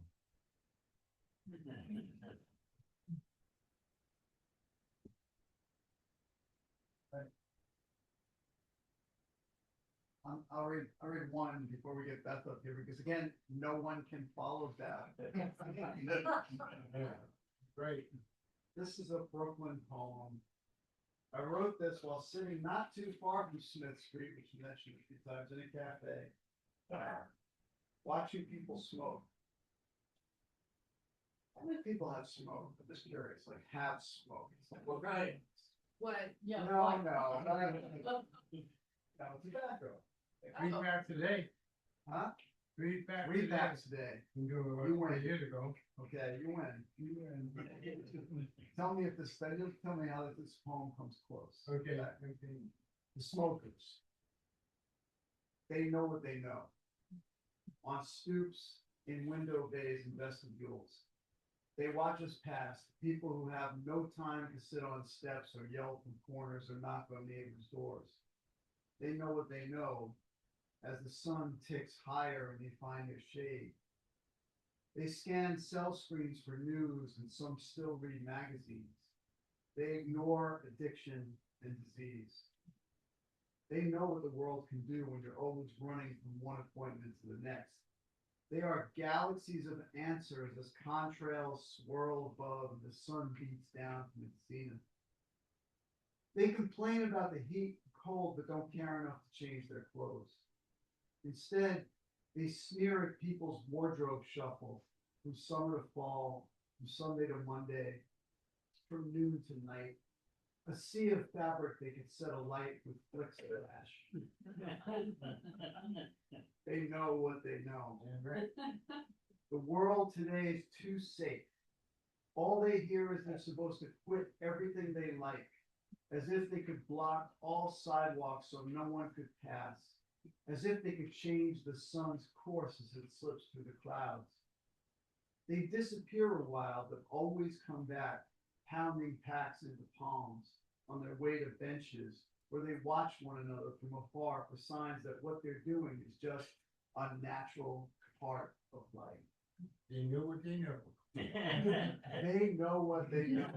I'll read one before we get Beth up here, because again, no one can follow that. Great. This is a Brooklyn poem. I wrote this while sitting not too far from Smith Street, which you mentioned a few times, in a cafe, watching people smoke. How many people have smoked? I'm just curious, like have smoked. It's like, what kind? What? Yeah. No, tobacco. Read back today. Huh? Read back Read today. back today. You went years ago. Okay, you win. Tell me if this, tell me how this poem comes close. Okay. The smokers. They know what they know. On stoops, in window bays and vestibules. They watch us pass, people who have no time to sit on steps or yell from corners or knock on neighbors' doors. They know what they know as the sun ticks higher and they find their shade. They scan cell screens for news and some still read magazines. They ignore addiction and disease. They know what the world can do when you're always running from one appointment to the next. They are galaxies of answers as contrails swirl above and the sun beats down from its zenith. They complain about the heat and cold, but don't care enough to change their clothes. Instead, they sneer at people's wardrobe shuffle from summer to fall, from Sunday to Monday, from noon to night. A sea of fabric they could set alight with flicks of ash. They know what they know. The world today is too safe. All they hear is they're supposed to quit everything they like, as if they could block all sidewalks so no one could pass, as if they could change the sun's course as it slips through the clouds. They disappear a while, but always come back, pounding packs into palms on their way to benches, where they watch one another from afar for signs that what they're doing is just a natural part of life. They know what they know. They know what they know.